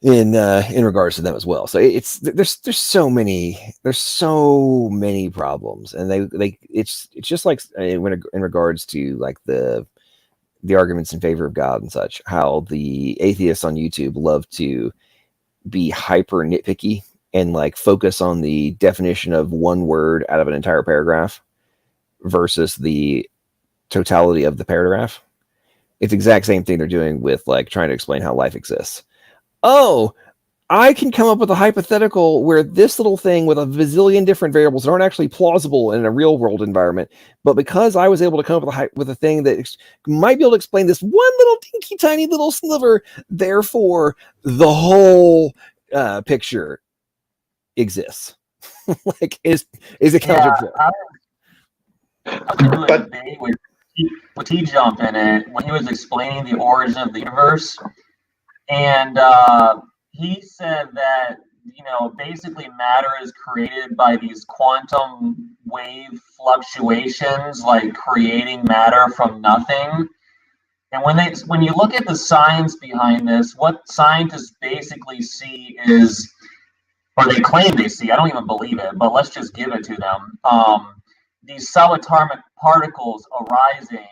in regards to them as well. So there's so many problems, and it's just like in regards to like the arguments in favor of God and such, how the atheists on YouTube love to be hyper nitpicky and like focus on the definition of one word out of an entire paragraph versus the totality of the paragraph. It's the exact same thing they're doing with like trying to explain how life exists. I can come up with a hypothetical where this little thing with a bazillion different variables that aren't actually plausible in a real world environment, but because I was able to come up with a thing that might be able to explain this one little dinky tiny little sliver, therefore the whole picture exists. Like is accounted for. I was into a debate with T-Jump in it when he was explaining the origin of the universe, and he said that the basically matter is created by these quantum wave fluctuations, like creating matter from nothing. And when you look at the science behind this, what scientists basically see is, or they claim they see, I don't even believe it, but let's just give it to them. These subatomic particles arising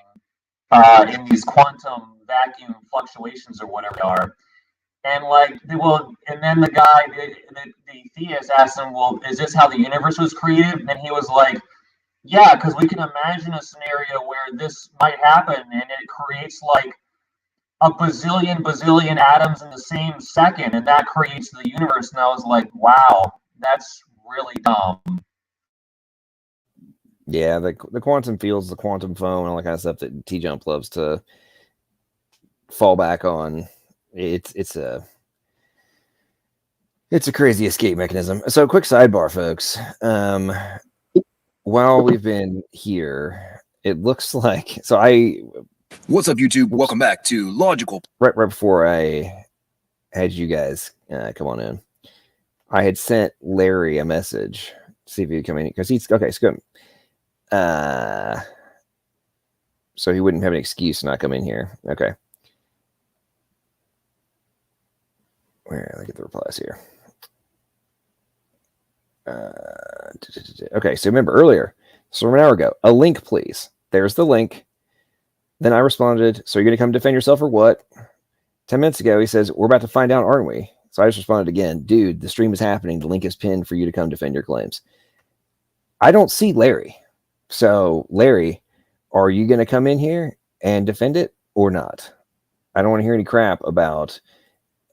in these quantum vacuum fluctuations or whatever they are. And and then the guy, the theist asked him, well, is this how the universe was created? And he was like, yeah, because we can imagine a scenario where this might happen and it creates like a bazillion atoms in the same second, and that creates the universe. And I was like, wow, that's really dumb. Yeah, the quantum fields, the quantum foam, and all that kind of stuff that T-Jump loves to fall back on. It's a crazy escape mechanism. So, quick sidebar, folks. While we've been here, it looks like What's up, YouTube? Welcome back to Logical. Right before I had you guys come on in, I had sent Larry a message to see if he'd come in because he's okay. It's good. So he wouldn't have an excuse to not come in here. Okay. Where? Let me get the replies here. Okay, so remember earlier, so an hour ago, a link, please. There's the link. Then I responded, so you're going to come defend yourself or what? 10 minutes ago, he says, we're about to find out, aren't we? So I just responded again, dude, the stream is happening. The link is pinned for you to come defend your claims. I don't see Larry. So, Larry, are you going to come in here and defend it or not? I don't want to hear any crap about,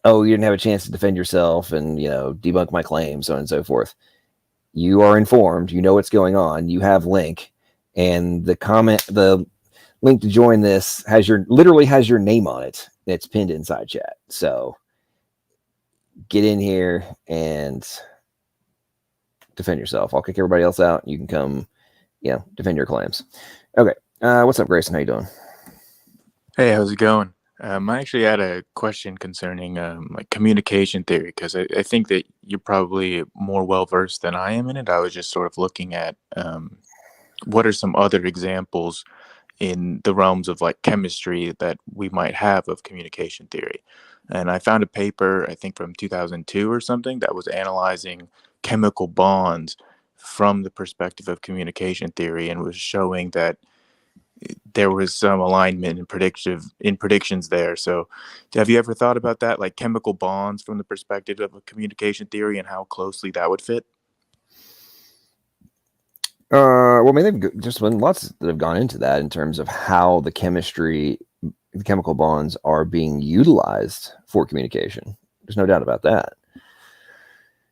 oh, you didn't have a chance to defend yourself and, debunk my claims, so on and so forth. You are informed. You know what's going on. You have link. And the link to join this literally has your name on it. It's pinned inside chat. So get in here and defend yourself. I'll kick everybody else out. You can come, defend your claims. Okay. What's up, Grayson? How you doing? Hey, how's it going? I actually had a question concerning communication theory, because I think that you're probably more well-versed than I am in it. I was just sort of looking at what are some other examples in the realms of chemistry that we might have of communication theory. And I found a paper, I think from 2002 or something, that was analyzing chemical bonds from the perspective of communication theory and was showing that there was some alignment in predictions there. So have you ever thought about that, like chemical bonds from the perspective of a communication theory and how closely that would fit? Well, they've just been lots that have gone into that in terms of how the chemical bonds are being utilized for communication. There's no doubt about that.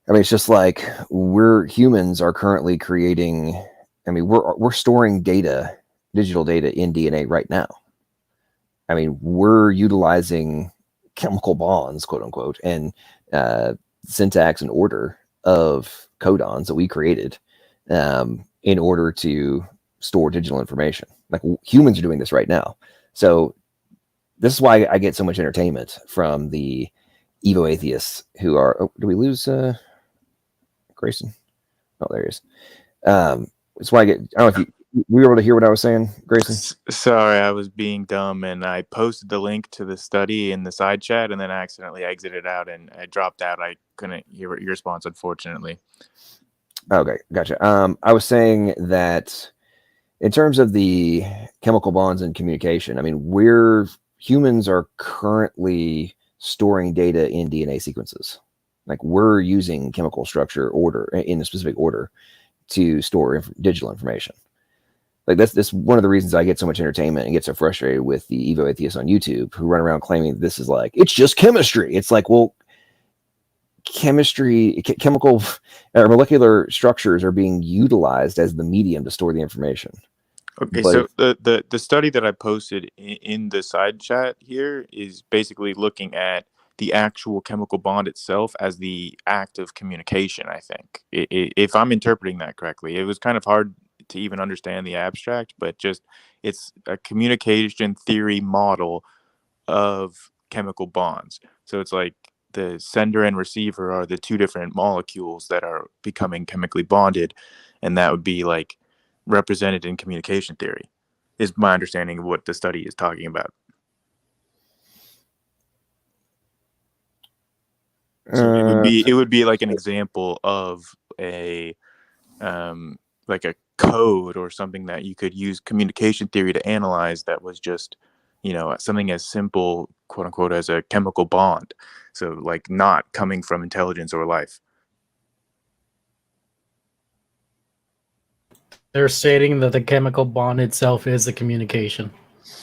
It's just like humans are currently creating. We're storing data, digital data in DNA right now. We're utilizing chemical bonds, quote unquote, and syntax and order of codons that we created in order to store digital information. Humans are doing this right now. So this is why I get so much entertainment from the Evo atheists who are. Oh, do we lose Grayson? Oh, there he is. That's why I don't know if you were able to hear what I was saying, Grayson. Sorry, I was being dumb, and I posted the link to the study in the side chat, and then I accidentally exited out, and I dropped out. I couldn't hear your response, unfortunately. Okay, gotcha. I was saying that in terms of the chemical bonds and communication, humans are currently storing data in DNA sequences. We're using chemical structure order in a specific order to store digital information. That's one of the reasons I get so much entertainment and get so frustrated with the Evo atheists on YouTube who run around claiming this is it's just chemistry. It's chemistry, chemical or molecular structures are being utilized as the medium to store the information. Okay, so the study that I posted in the side chat here is basically looking at the actual chemical bond itself as the act of communication, I think. If I'm interpreting that correctly. It was kind of hard to even understand the abstract, but it's a communication theory model of chemical bonds. So it's the sender and receiver are the two different molecules that are becoming chemically bonded, and that would be like represented in communication theory, is my understanding of what the study is talking about. So it would be like an example of a like a code or something that you could use communication theory to analyze that was just, you know, something as simple, quote unquote, as a chemical bond. So like not coming from intelligence or life. They're stating that the chemical bond itself is a communication,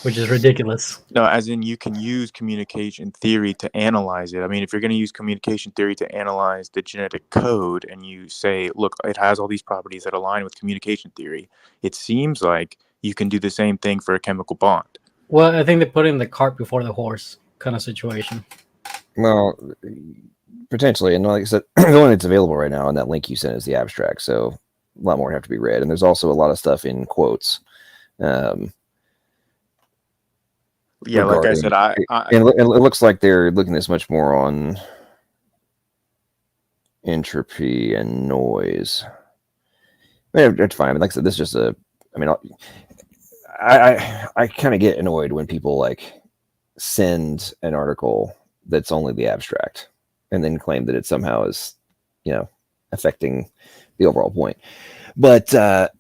which is ridiculous. No, as in you can use communication theory to analyze it. I mean, if you're going to use communication theory to analyze the genetic code and you say, look, it has all these properties that align with communication theory, it seems like you can do the same thing for a chemical bond. Well, I think they're putting the cart before the horse kind of situation. Well, potentially. And like I said, the one that's available right now on that link you sent is the abstract. So a lot more have to be read. And there's also a lot of stuff in quotes. Yeah, like I said, and it looks like they're looking this much more on entropy and noise. That's fine. I mean, like I said, this is just I kind of get annoyed when people like send an article that's only the abstract and then claim that it somehow is, you know, affecting the overall point. But are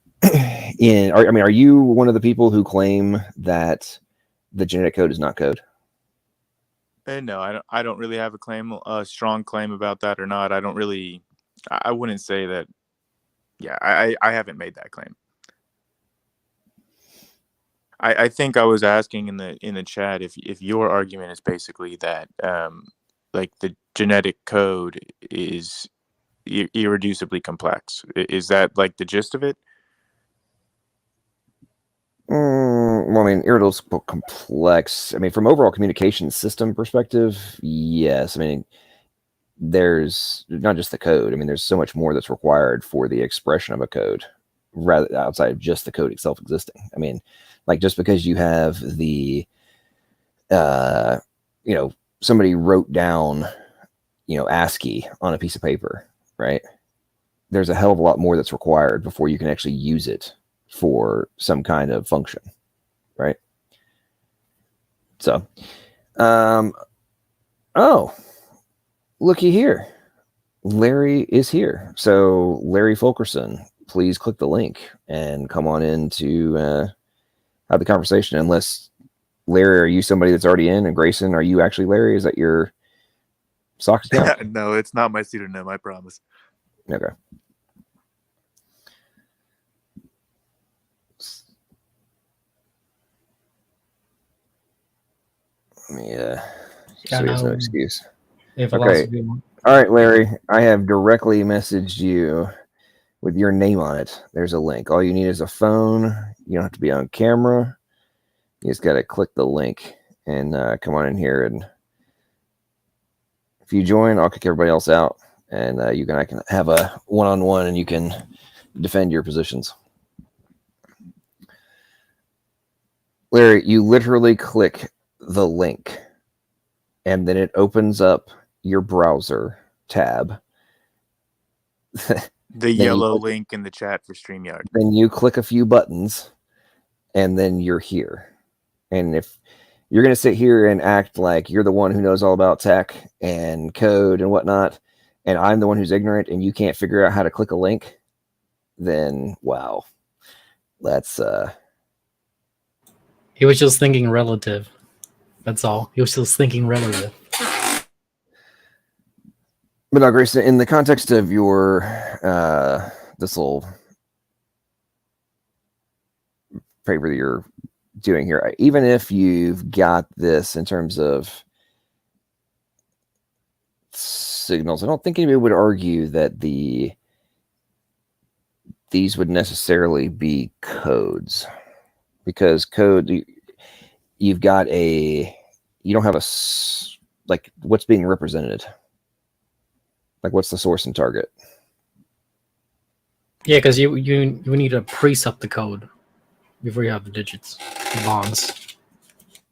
you one of the people who claim that the genetic code is not code? No, I don't really have a strong claim about that or not. I wouldn't say that. Yeah, I haven't made that claim. I think I was asking in the chat if your argument is basically that like the genetic code is irreducibly complex. Is that like the gist of it? Well, I mean, irreducible complex. I mean, from overall communication system perspective, yes. I mean, there's not just the code. I mean, there's so much more that's required for the expression of a code, rather outside of just the code itself existing. I mean, like just because you have the, somebody wrote down, ASCII on a piece of paper, right? There's a hell of a lot more that's required before you can actually use it for some kind of function, right? So, oh, looky here. Larry is here. So, Larry Fulkerson, please click the link and come on in to have the conversation. Unless, Larry, are you somebody that's already in? And Grayson, are you actually Larry? Is that your sock account? No, it's not my pseudonym, I promise. Okay. Let me so there's no excuse. Okay. All right, Larry. I have directly messaged you with your name on it. There's a link. All you need is a phone. You don't have to be on camera. You just got to click the link and come on in here. And if you join, I'll kick everybody else out, and I can have a one-on-one, and you can defend your positions. Larry, you literally click the link, and then it opens up your browser tab. The yellow link in the chat for StreamYard. Then you click a few buttons, and then you're here. And if you're going to sit here and act like you're the one who knows all about tech and code and whatnot, and I'm the one who's ignorant and you can't figure out how to click a link, then wow, that's He was just thinking relative. That's all. He was just thinking relative. But no, Grayson, in the context of your this little paper that you're doing here, even if you've got this in terms of signals, I don't think anybody would argue that these would necessarily be codes, because code, you don't have like what's being represented. Like, what's the source and target? Yeah, because you need to preset the code before you have the digits, the bonds.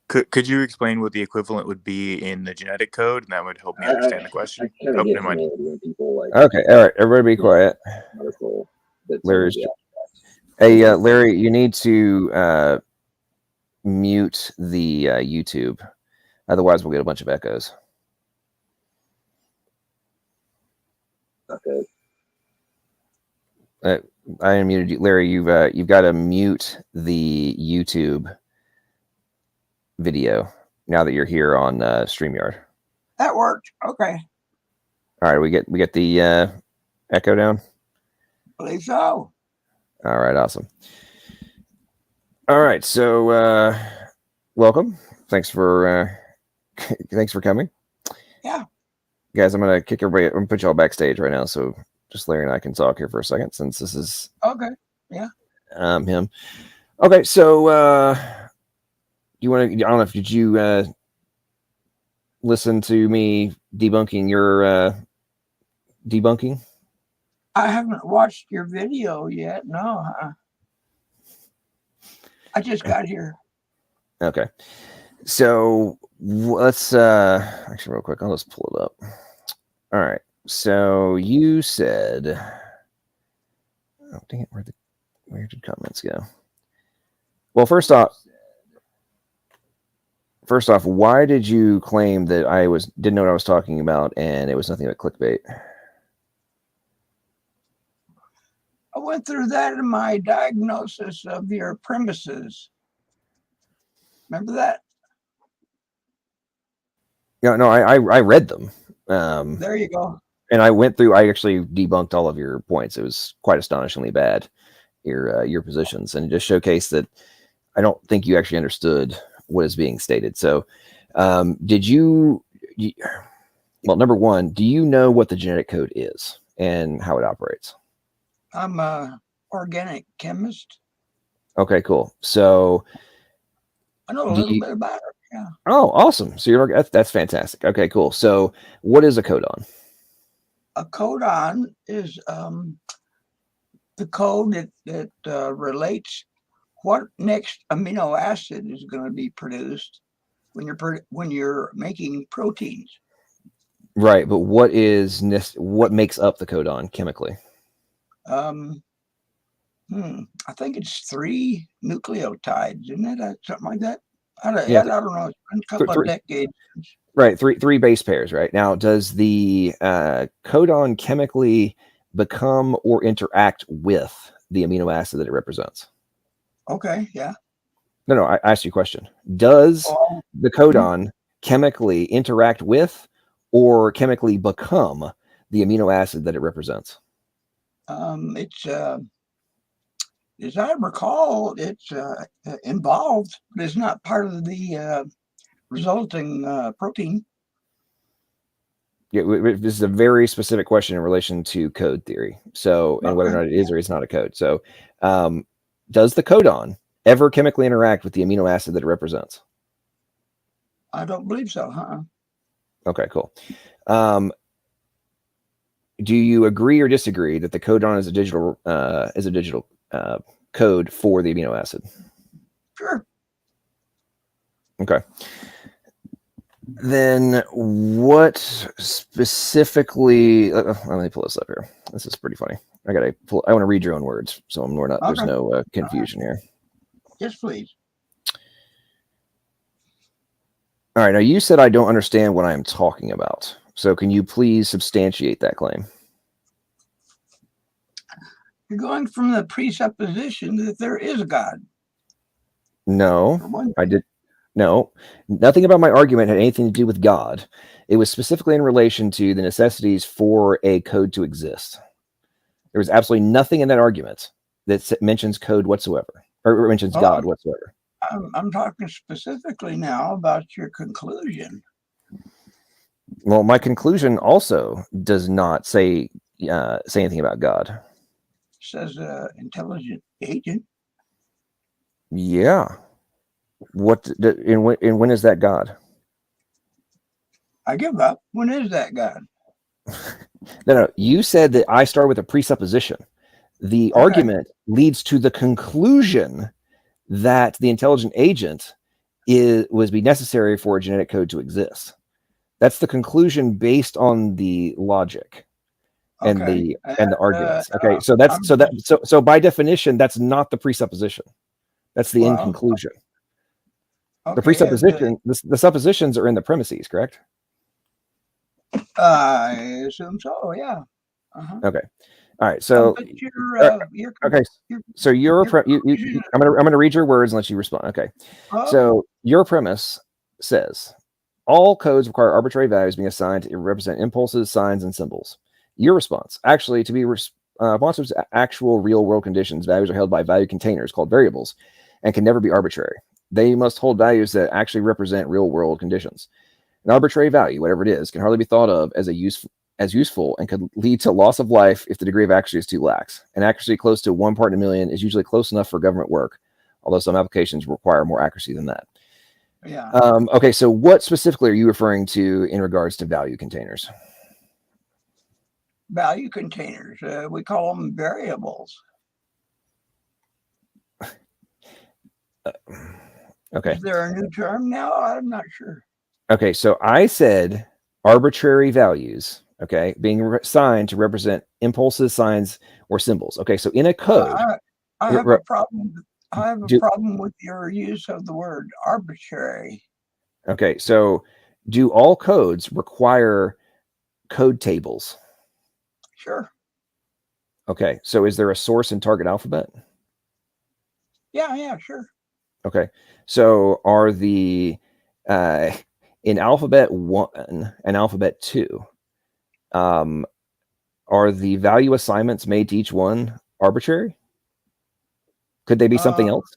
Could you explain what the equivalent would be in the genetic code, and that would help me understand the question? Oh, never mind. Okay, all right, everybody be quiet. Larry's. Hey, Larry, you need to mute the YouTube. Otherwise, we'll get a bunch of echoes. Okay. I unmuted you, Larry. You've got to mute the YouTube video now that you're here on StreamYard. That worked. Okay. All right, we get the echo down. I believe so. All right, awesome. All right, so welcome. Thanks for coming. Yeah. Guys, I'm gonna kick everybody. I'm gonna put y'all backstage right now, so just Larry and I can talk here for a second, since this is Okay. Yeah. him. Okay, so you want to? I don't know if did you listen to me debunking your debunking? I haven't watched your video yet. No. I just got here. Okay, so let's actually real quick. I'll just pull it up. All right. So you said, oh dang it, where did comments go? Well, first off, why did you claim that I didn't know what I was talking about and it was nothing but clickbait? I went through that in my diagnosis of your premises. Remember that? No, I read them. There you go. And I actually debunked all of your points. It was quite astonishingly bad, your positions, and it just showcased that I don't think you actually understood what is being stated. So, did you well, number one, do you know what the genetic code is and how it operates? I'm a organic chemist. Okay, cool. So I know a little bit about it. Yeah. Oh, awesome. So that's fantastic. Okay, cool. So what is a codon? A codon is the code that relates what next amino acid is going to be produced when you're making proteins. Right, but what makes up the codon chemically? I think it's 3 nucleotides, isn't it? Something like that. I don't know. It's been a couple of decades. Right, three base pairs. Right now, does the codon chemically become or interact with the amino acid that it represents? Okay, yeah. No, I asked you a question. Does the codon chemically interact with or chemically become the amino acid that it represents? It's as I recall, it's involved, but it's not part of the resulting protein. Yeah, this is a very specific question in relation to code theory. So, and whether or not it is or is not a code. So, does the codon ever chemically interact with the amino acid that it represents? I don't believe so. Okay, cool. Do you agree or disagree that the codon is a digital code for the amino acid? Sure. Okay. Then what specifically? Let me pull this up here. This is pretty funny. I want to read your own words, so there's no confusion here. Yes, please. All right. Now you said I don't understand what I am talking about. So can you please substantiate that claim? You're going from the presupposition that there is a God. No, I did. No, nothing about my argument had anything to do with God. It was specifically in relation to the necessities for a code to exist. There was absolutely nothing in that argument that mentions code whatsoever, or mentions God whatsoever. I'm talking specifically now about your conclusion. Well, my conclusion also does not say anything about God. It says intelligent agent. Yeah. When is that God? I give up. When is that God? No. You said that I start with a presupposition. The argument leads to the conclusion that the intelligent agent would be necessary for a genetic code to exist. That's the conclusion based on the logic and Okay. the arguments. Okay, so by definition, that's not the presupposition. That's the end Well, conclusion. The okay. presupposition, the suppositions are in the premises, correct? I assume so. Yeah. Uh-huh. Okay. All right. So But okay. So I'm gonna read your words and let you respond. Okay. So your premise says all codes require arbitrary values being assigned to represent impulses, signs, and symbols. Your response, actually, to be responsive to actual real world conditions, values are held by value containers called variables and can never be arbitrary. They must hold values that actually represent real world conditions. An arbitrary value, whatever it is, can hardly be thought of as useful and could lead to loss of life if the degree of accuracy is too lax. An accuracy close to 1 part in a million is usually close enough for government work, although some applications require more accuracy than that. Yeah. Okay, so what specifically are you referring to in regards to value containers? Value containers. We call them variables. Okay. Is there a new term now? I'm not sure. Okay, so I said arbitrary values, okay, being assigned to represent impulses, signs, or symbols. Okay, so in a code, I have a problem. I have a problem with your use of the word arbitrary. Okay, so do all codes require code tables? Sure. Okay, so is there a source and target alphabet? Yeah, sure. Okay, so are the in alphabet 1 and alphabet 2, are the value assignments made to each one arbitrary? Could they be something else?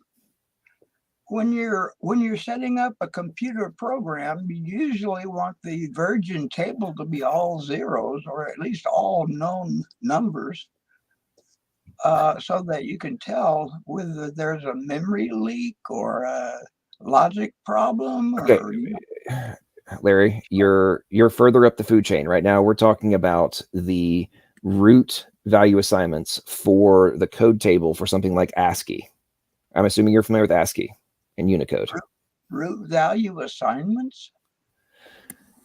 When you're setting up a computer program, you usually want the virgin table to be all zeros or at least all known numbers, so that you can tell whether there's a memory leak or a logic problem. Okay. Larry, you're further up the food chain. Right now we're talking about the root value assignments for the code table for something like ASCII. I'm assuming you're familiar with ASCII and Unicode. Root value assignments?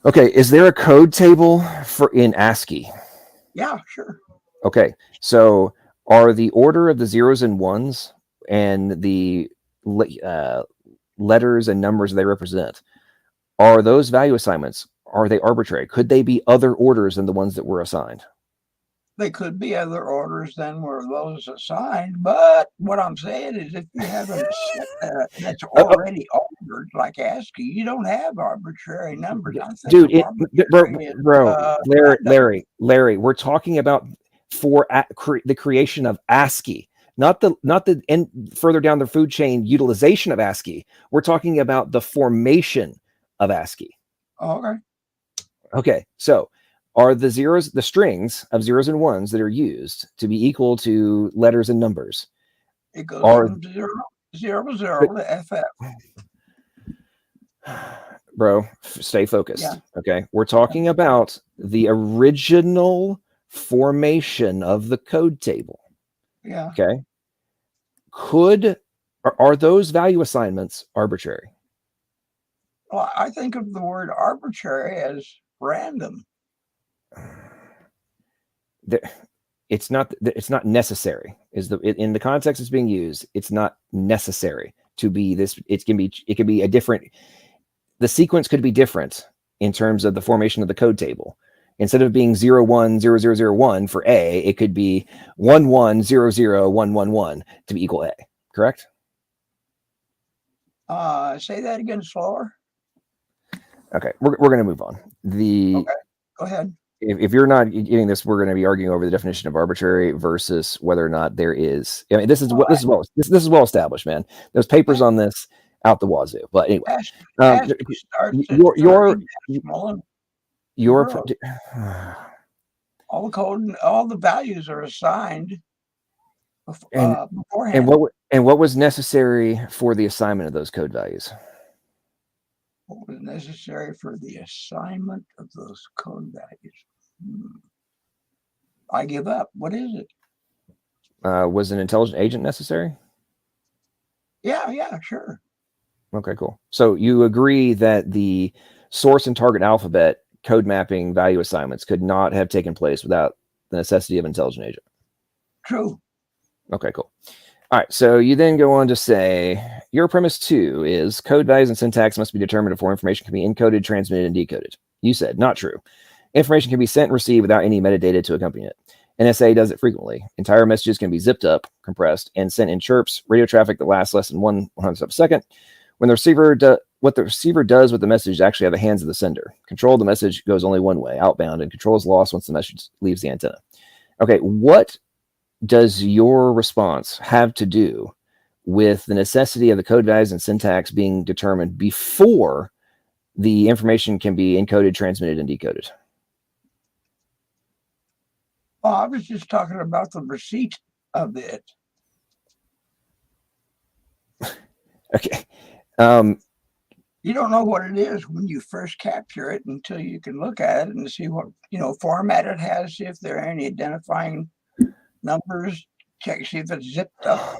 Okay, is there a code table in ASCII? Yeah, sure. Okay, so are the order of the zeros and ones and the letters and numbers they represent, are those value assignments, are they arbitrary? Could they be other orders than the ones that were assigned? They could be other orders than were those assigned, but what I'm saying is if you have a set that's already ordered, like ASCII, you don't have arbitrary numbers. Dude, Larry, we're talking about for the creation of ASCII, not the end further down the food chain utilization of ASCII. We're talking about the formation of ASCII. Okay. Okay, so are the strings of zeros and ones that are used to be equal to letters and numbers? It goes from 0 to FF. Bro, stay focused. Yeah. Okay, we're talking about the original formation of the code table. Yeah. Okay. Are those value assignments arbitrary? Well, I think of the word arbitrary as random. It's not necessary. In the context it's being used, it's not necessary to be this. It can be a different. The sequence could be different in terms of the formation of the code table. Instead of being 010001 for A, it could be 1100111 to be equal A. Correct? Say that again slower. Okay, we're going to move on. Okay, go ahead. If you're not getting this, we're going to be arguing over the definition of arbitrary versus whether or not there is. I mean, this is well established, man. There's papers on this out the wazoo. But anyway, all the code, all the values are assigned beforehand. And what was necessary for the assignment of those code values? What was necessary for the assignment of those code values? I give up. What is it? Was an intelligent agent necessary? Yeah, sure. Okay, cool. So you agree that the source and target alphabet code mapping value assignments could not have taken place without the necessity of intelligent agent? True. Okay, cool. All right, so you then go on to say, your premise 2 is code values and syntax must be determined before information can be encoded, transmitted, and decoded. You said, not true. Information can be sent and received without any metadata to accompany it. NSA does it frequently. Entire messages can be zipped up, compressed, and sent in chirps, radio traffic that lasts less than 1/100th of a second. When the receiver what the receiver does with the message is actually out of the hands of the sender. Control of the message goes only one way, outbound, and control is lost once the message leaves the antenna. Okay, what does your response have to do with the necessity of the code values and syntax being determined before the information can be encoded, transmitted, and decoded? Well, I was just talking about the receipt of it. Okay. You don't know what it is when you first capture it until you can look at it and see what, format it has, see if there are any identifying numbers, check, see if it's zipped up,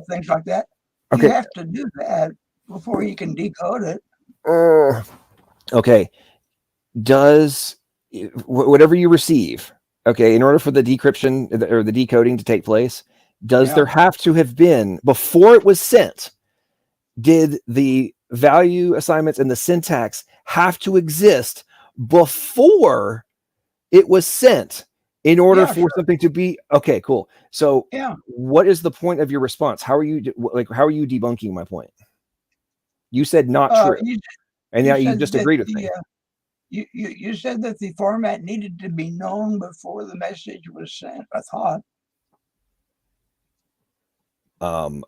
things like that. Okay. You have to do that before you can decode it. Okay. Does whatever you receive, okay, in order for the decryption or the decoding to take place, does there have to have been, before it was sent, did the value assignments and the syntax have to exist before it was sent in order for something to be okay? Cool. So what is the point of your response? How are you debunking my point? You said not true, and now you just agreed with me. You said that the format needed to be known before the message was sent, I thought.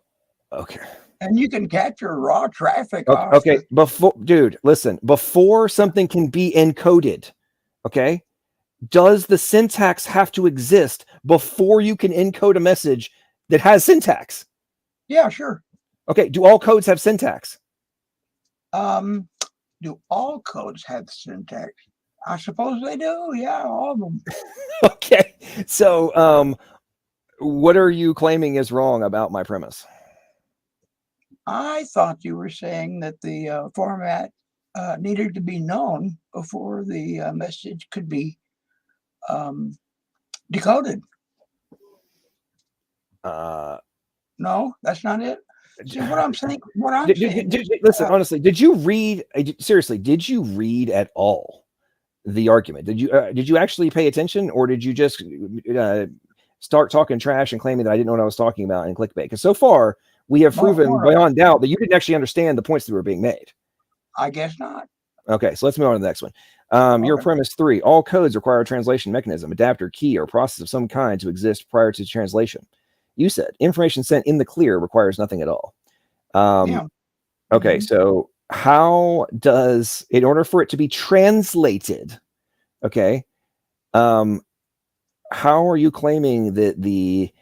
Okay. And you can capture raw traffic off. Okay, before something can be encoded, okay, does the syntax have to exist before you can encode a message that has syntax? Yeah, sure. Okay, do all codes have syntax? Do all codes have syntax? I suppose they do. Yeah, all of them. Okay, so what are you claiming is wrong about my premise? I thought you were saying that the format needed to be known before the message could be decoded. No, that's not it. See what I'm saying? Listen, honestly, did you read? Seriously, did you read at all the argument? Did you actually pay attention, or did you just start talking trash and claiming that I didn't know what I was talking about in clickbait? Because so far we have proven beyond doubt that you didn't actually understand the points that were being made. I guess not. Okay, so let's move on to the next one. Your premise 3: all codes require a translation mechanism, adapter, key, or process of some kind to exist prior to translation. You said information sent in the clear requires nothing at all. Okay, so how does, in order for it to be translated, okay, how are you claiming that the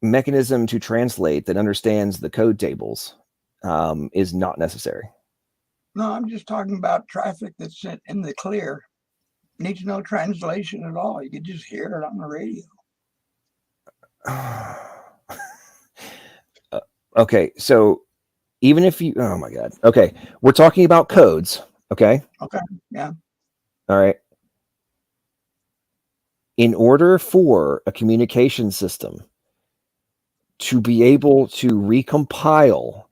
mechanism to translate that understands the code tables is not necessary? No, I'm just talking about traffic that's sent in the clear. Needs no translation at all. You could just hear it on the radio. Okay, so even if you, oh my God. Okay, we're talking about codes. Okay. Okay. Yeah. All right. In order for a communication system to be able to recompile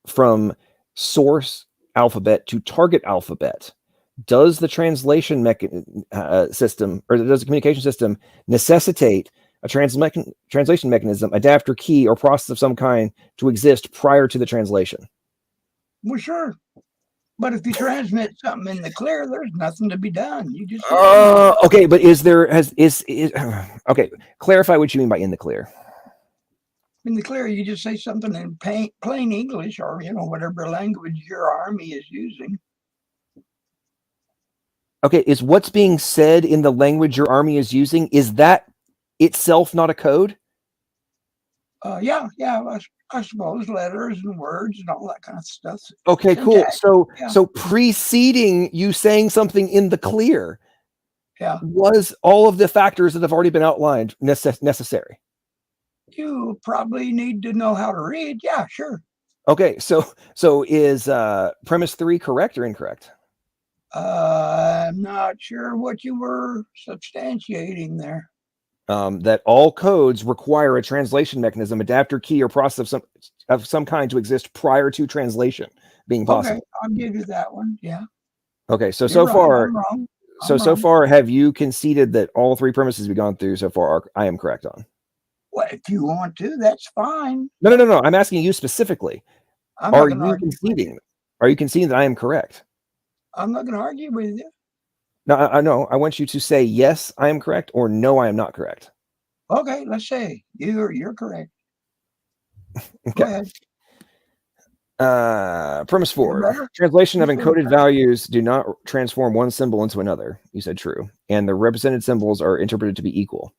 from source alphabet to target alphabet, does the translation system, or does the communication system necessitate a translation mechanism, adapter, key, or process of some kind to exist prior to the translation? Well, sure. But if you transmit something in the clear, there's nothing to be done. You just okay, but okay, clarify what you mean by in the clear. In the clear, you just say something in plain English, or whatever language your army is using. Okay, is what's being said in the language your army is using, is that itself not a code? Yeah, I suppose letters and words and all that kind of stuff. Okay, cool. So preceding you saying something in the clear, was all of the factors that have already been outlined necessary? You probably need to know how to read. Yeah, sure. Okay, so is premise 3 correct or incorrect? I'm not sure what you were substantiating there. That all codes require a translation mechanism, adapter key, or process of some kind to exist prior to translation being possible. Okay, I'll give you that one. Yeah. Okay, so You're right, far, I'm wrong. so far, have you conceded that all 3 premises we've gone through so far I am correct on? Well, if you want to, that's fine. No. I'm asking you specifically. I'm not Are gonna you argue with you. conceding? Are you conceding that I am correct? I'm not going to argue with you. No, I know. I want you to say yes, I am correct, or no, I am not correct. Okay, let's say you're correct. Okay. Go ahead. Premise 4. Translation of encoded values do not transform one symbol into another. You said true. And the represented symbols are interpreted to be equal.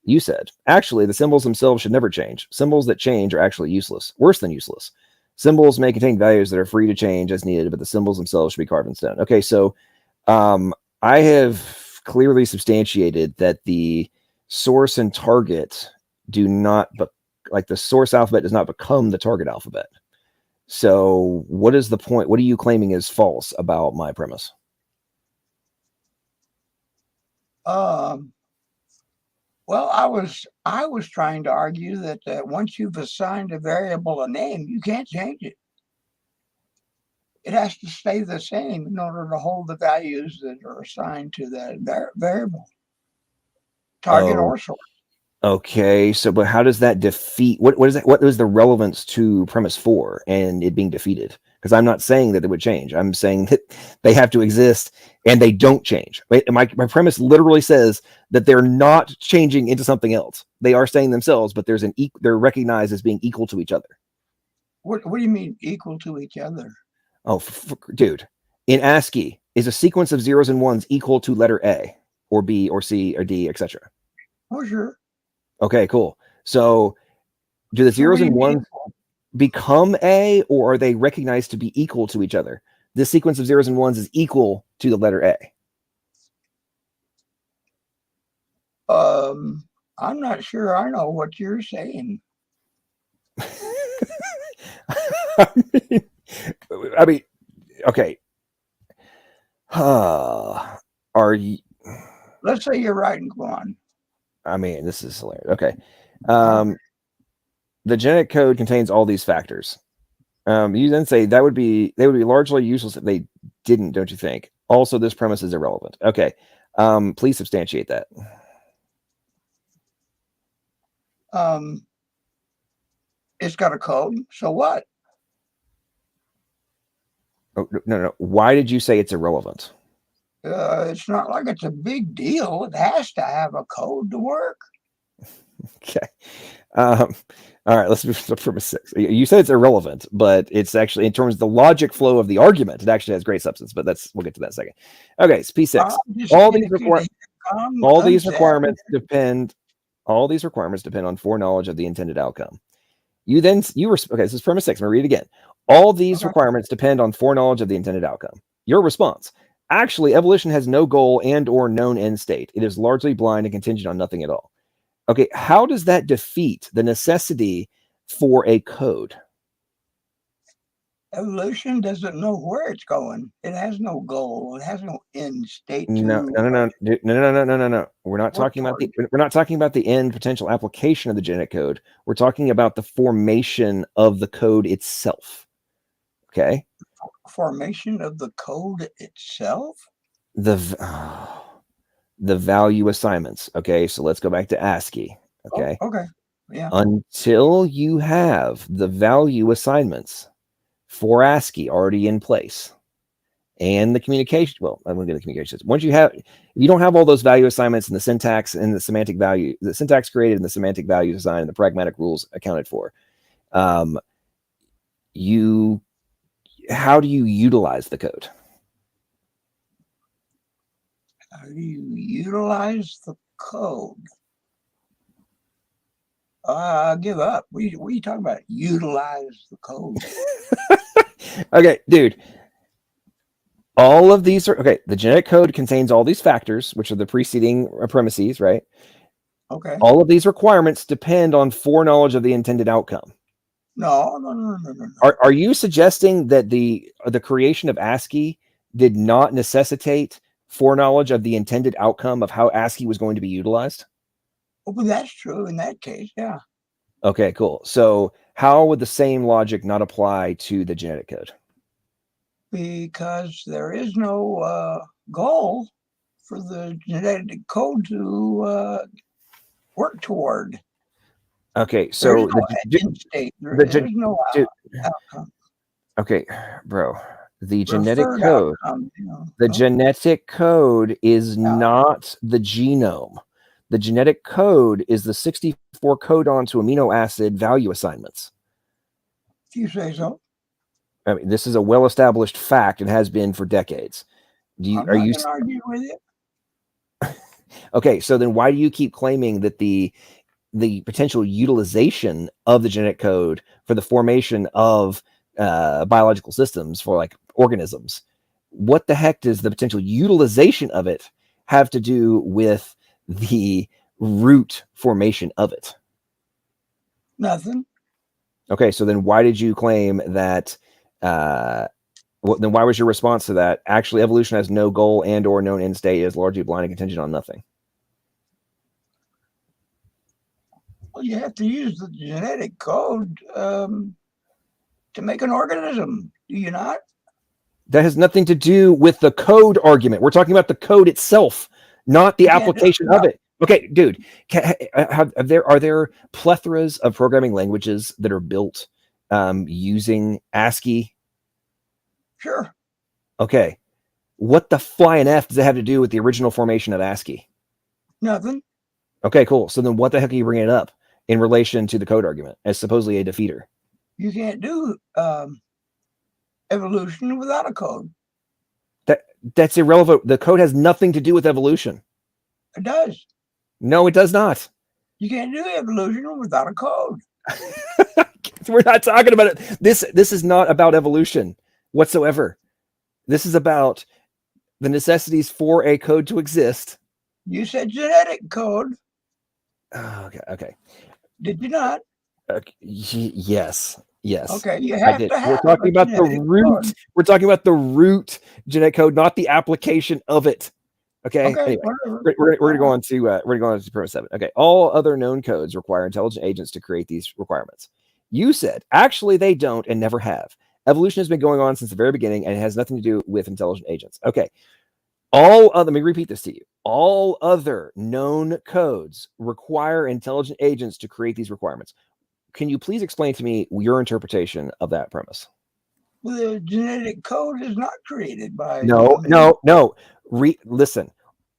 You said, actually, the symbols themselves should never change. Symbols that change are actually useless. Worse than useless. Symbols may contain values that are free to change as needed, but the symbols themselves should be carved in stone. Okay, so I have clearly substantiated that the source and target do not, like the source alphabet does not become the target alphabet. So what is the point? What are you claiming is false about my premise? Well, I was trying to argue that once you've assigned a variable a name, you can't change it. It has to stay the same in order to hold the values that are assigned to that variable, target or source. Okay, so but how does that defeat? What is that? What is the relevance to premise 4 and it being defeated? Because I'm not saying that it would change. I'm saying that they have to exist and they don't change. Right? My premise literally says that they're not changing into something else. They are staying themselves, but there's they're recognized as being equal to each other. What do you mean equal to each other? Oh, dude, in ASCII, is a sequence of zeros and ones equal to letter A or B or C or D, etc.? Oh, sure. Okay, cool. So do the zeros and ones become A, or are they recognized to be equal to each other? This sequence of zeros and ones is equal to the letter A. I'm not sure I know what you're saying. I mean, okay. Are you? Let's say you're right and go on. I mean, this is hilarious. Okay. The genetic code contains all these factors. You then say they would be largely useless if they didn't, don't you think? Also, this premise is irrelevant. Okay. Please substantiate that. It's got a code. So what? Oh, no. Why did you say it's irrelevant? It's not like it's a big deal. It has to have a code to work. Okay. All right, let's move to premise 6. You said it's irrelevant, but it's actually, in terms of the logic flow of the argument, it actually has great substance, but we'll get to that in a second. Okay, it's P6. All these requirements depend on foreknowledge of the intended outcome. Okay, this is premise 6. I'm gonna read it again. All these requirements depend on foreknowledge of the intended outcome. Your response: actually, evolution has no goal and or known end state. It is largely blind and contingent on nothing at all. Okay, how does that defeat the necessity for a code? Evolution doesn't know where it's going. It has no goal. It has no end state. No. We're not talking about the end potential application of the genetic code. We're talking about the formation of the code itself. Okay. Formation of the code itself? The value assignments. Okay, so let's go back to ASCII. Okay. Okay. Yeah. Until you have the value assignments for ASCII already in place, and the communication. Well, I'm going to get the communication system. If you don't have all those value assignments and the syntax and the semantic value, the syntax created and the semantic values assigned and the pragmatic rules accounted for, how do you utilize the code? How do you utilize the code? I give up. What are you talking about? Utilize the code. Okay, dude. All of these are okay. The genetic code contains all these factors, which are the preceding premises, right? Okay. All of these requirements depend on foreknowledge of the intended outcome. No. Are you suggesting that the creation of ASCII did not necessitate foreknowledge of the intended outcome of how ASCII was going to be utilized? Oh, but that's true in that case, yeah. Okay, cool. So how would the same logic not apply to the genetic code? Because there is no goal for the genetic code to work toward. Okay, so there's no outcome. Okay, bro, the genetic Preferred code, outcome, the genetic code is not the genome. The genetic code is the 64 codon to amino acid value assignments. If you say so. I mean, this is a well-established fact and has been for decades. I'm not going to argue with you. Okay, so then why do you keep claiming that the potential utilization of the genetic code for the formation of biological systems for like organisms, what the heck does the potential utilization of it have to do with the root formation of it? Nothing. Okay, so then why did you claim that then why was your response to that? Actually, evolution has no goal and or known end state, is largely blind and contingent on nothing. Well, you have to use the genetic code to make an organism, do you not? That has nothing to do with the code argument. We're talking about the code itself, not the application of it. Okay, dude, are there plethoras of programming languages that are built using ASCII? Sure. Okay. What the flying F does it have to do with the original formation of ASCII? Nothing. Okay, cool. So then what the heck are you bringing it up in relation to the code argument as supposedly a defeater? You can't do evolution without a code. That's irrelevant. The code has nothing to do with evolution. It does. No, it does not. You can't do evolution without a code. We're not talking about it. This is not about evolution whatsoever. This is about the necessities for a code to exist. You said genetic code. Oh, okay. Did you not? Yes. Okay, you have to have. We're talking about the root. Code. We're talking about the root genetic code, not the application of it. Okay. Anyway, we're going to go on to premise 7. Okay. All other known codes require intelligent agents to create these requirements. You said actually they don't and never have. Evolution has been going on since the very beginning and it has nothing to do with intelligent agents. Okay. Let me repeat this to you. All other known codes require intelligent agents to create these requirements. Can you please explain to me your interpretation of that premise? Well, the genetic code is not created by... No. Listen.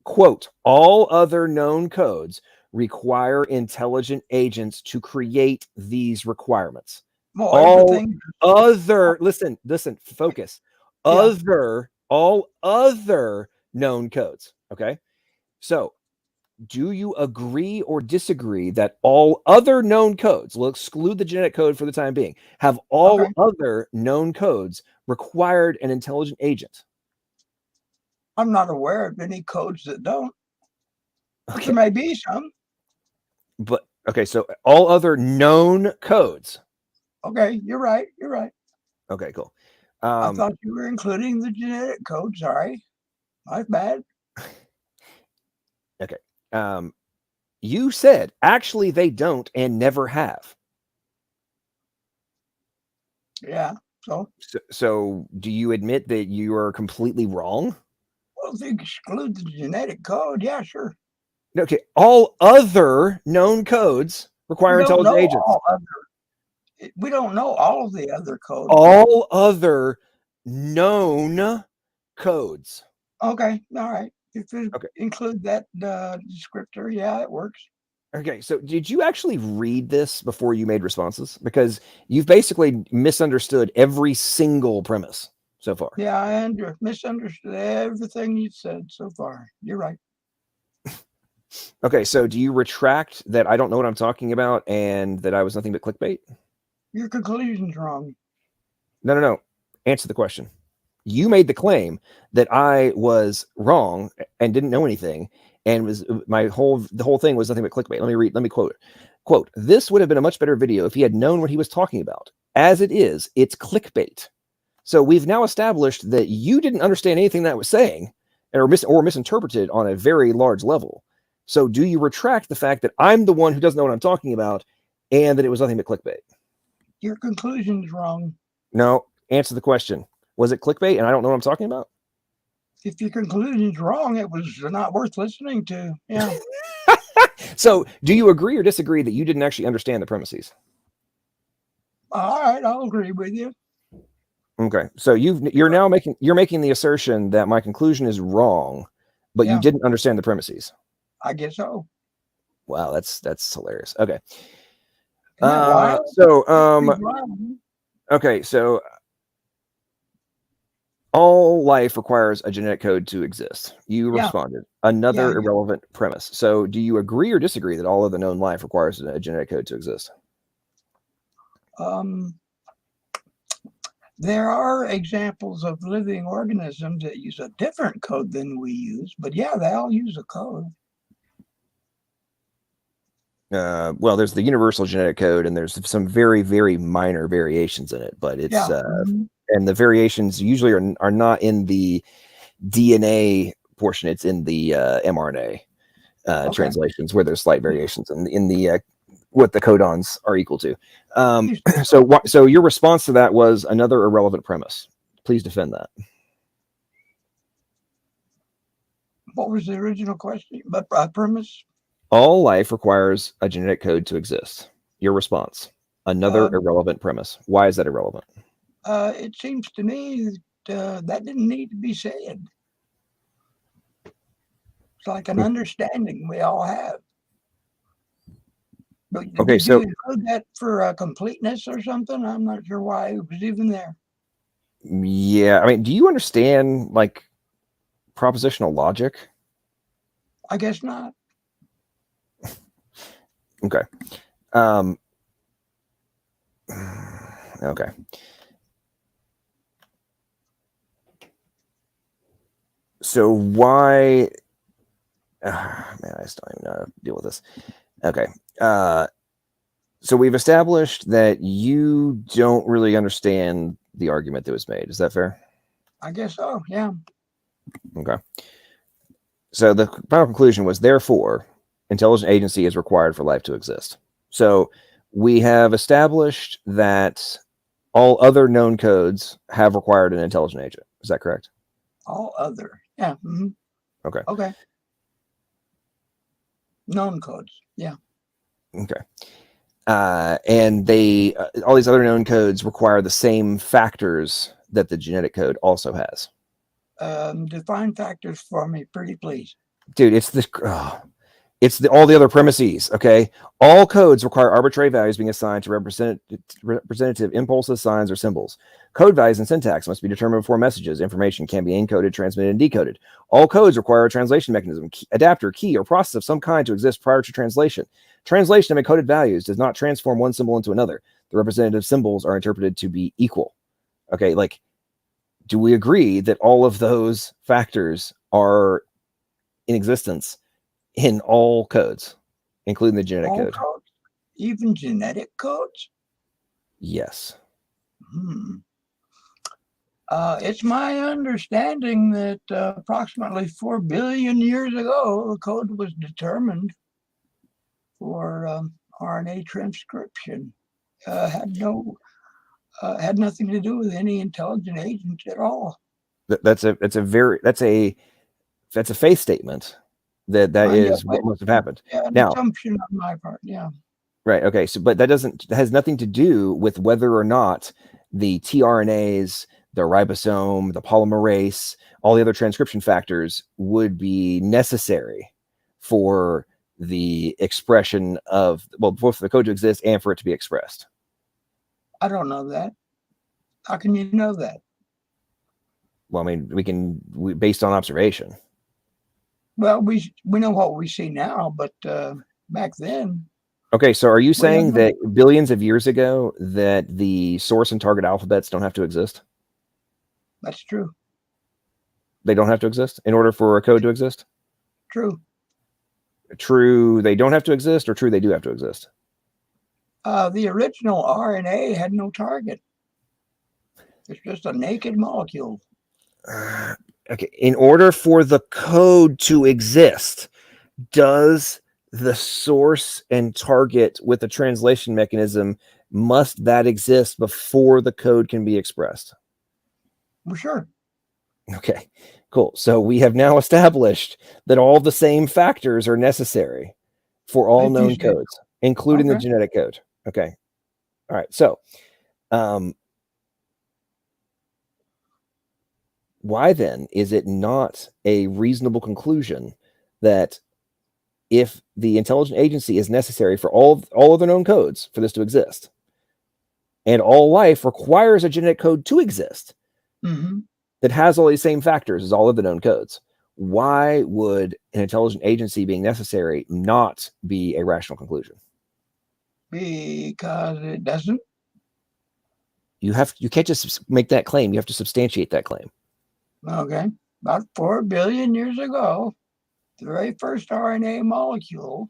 Quote, all other known codes require intelligent agents to create these requirements. Listen, focus. All other known codes. Okay. So do you agree or disagree that all other known codes, we'll exclude the genetic code for the time being, have all other known codes required an intelligent agent? I'm not aware of any codes that don't. Okay. There may be some. But okay, so all other known codes. Okay, you're right. Okay, cool. I thought you were including the genetic code. Sorry. My bad. Okay. You said actually they don't and never have. Yeah. So do you admit that you are completely wrong? Well, if you exclude the genetic code, yeah, sure. Okay. All other known codes require intelligent agents. We don't know all of the other codes. All other known codes. Okay. All right. If you include that descriptor, yeah, it works. Okay, so did you actually read this before you made responses? Because you've basically misunderstood every single premise so far. Yeah, I misunderstood everything you said so far. You're right. Okay, so do you retract that I don't know what I'm talking about and that I was nothing but clickbait? Your conclusion's wrong. No. Answer the question. You made the claim that I was wrong and didn't know anything, and the whole thing was nothing but clickbait. Let me quote it. Quote, this would have been a much better video if he had known what he was talking about. As it is, it's clickbait. So we've now established that you didn't understand anything that I was saying or misinterpreted on a very large level. So do you retract the fact that I'm the one who doesn't know what I'm talking about and that it was nothing but clickbait? Your conclusion is wrong. No, answer the question. Was it clickbait and I don't know what I'm talking about? If your conclusion is wrong, it was not worth listening to. Yeah. So do you agree or disagree that you didn't actually understand the premises? All right, I'll agree with you. Okay. So you're now making the assertion that my conclusion is wrong, but you didn't understand the premises. I guess so. Wow, that's hilarious. Okay. Wild? Okay, so all life requires a genetic code to exist. You responded. Another irrelevant premise. So do you agree or disagree that all of the known life requires a genetic code to exist? There are examples of living organisms that use a different code than we use, but yeah, they all use a code. Well, there's the universal genetic code, and there's some very, very minor variations in it, but it's and the variations usually are not in the DNA portion; it's in the mRNA translations where there's slight variations in the what the codons are equal to. So your response to that was another irrelevant premise. Please defend that. What was the original question? But premise? All life requires a genetic code to exist. Your response, another irrelevant premise. Why is that irrelevant? It seems to me that that didn't need to be said. It's like an understanding we all have. But okay, did you include that for completeness or something? I'm not sure why it was even there. Yeah, I mean, do you understand like propositional logic? I guess not. Okay. Okay. So why? Man, I still don't even know how to deal with this. Okay. So we've established that you don't really understand the argument that was made. Is that fair? I guess so. Yeah. Okay. So the final conclusion was, therefore, intelligent agency is required for life to exist. So we have established that all other known codes have required an intelligent agent. Is that correct? All other. Yeah. Mm-hmm. Okay. Okay. Known codes. Yeah. Okay. And they all these other known codes require the same factors that the genetic code also has. Define factors for me, pretty please. Dude, it's all the other premises. Okay, all codes require arbitrary values being assigned to representative impulses, signs, or symbols. Code values and syntax must be determined before messages. Information can be encoded, transmitted, and decoded. All codes require a translation mechanism, adapter, key, or process of some kind to exist prior to translation. Translation of encoded values does not transform one symbol into another. The representative symbols are interpreted to be equal. Okay, like, do we agree that all of those factors are in existence in all codes, including the genetic all code? Codes? Even genetic codes? Yes. It's my understanding that approximately 4 billion years ago, the code was determined for RNA transcription. Had nothing to do with any intelligent agent at all. That's a faith statement that is what must have happened. Yeah, an now, assumption on my part. Yeah. Right. Okay. So, but that has nothing to do with whether or not the tRNAs, the ribosome, the polymerase, all the other transcription factors would be necessary for the expression of, well, both for the code to exist and for it to be expressed. I don't know that. How can you know that? Well, I mean, based on observation. Well, we know what we see now, but back then. Okay, so are you saying that billions of years ago that the source and target alphabets don't have to exist? That's true. They don't have to exist in order for a code to exist? True. True, they don't have to exist, or true, they do have to exist? The original RNA had no target. It's just a naked molecule. Okay. In order for the code to exist, does the source and target with the translation mechanism, must that exist before the code can be expressed? Well, sure. Okay, cool. So we have now established that all the same factors are necessary for all known codes, including the genetic code. Okay. All right. So, why then is it not a reasonable conclusion that if the intelligent agency is necessary for all of the known codes for this to exist, and all life requires a genetic code to exist that has all these same factors as all of the known codes, why would an intelligent agency being necessary not be a rational conclusion? Because it doesn't. You can't just make that claim. You have to substantiate that claim. Okay. About 4 billion years ago, the very first RNA molecule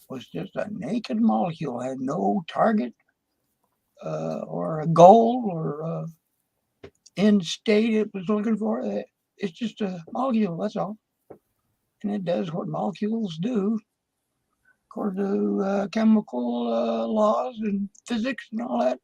was just a naked molecule, had no target or a goal or end state it was looking for. It's just a molecule, that's all. And it does what molecules do according to chemical laws and physics and all that.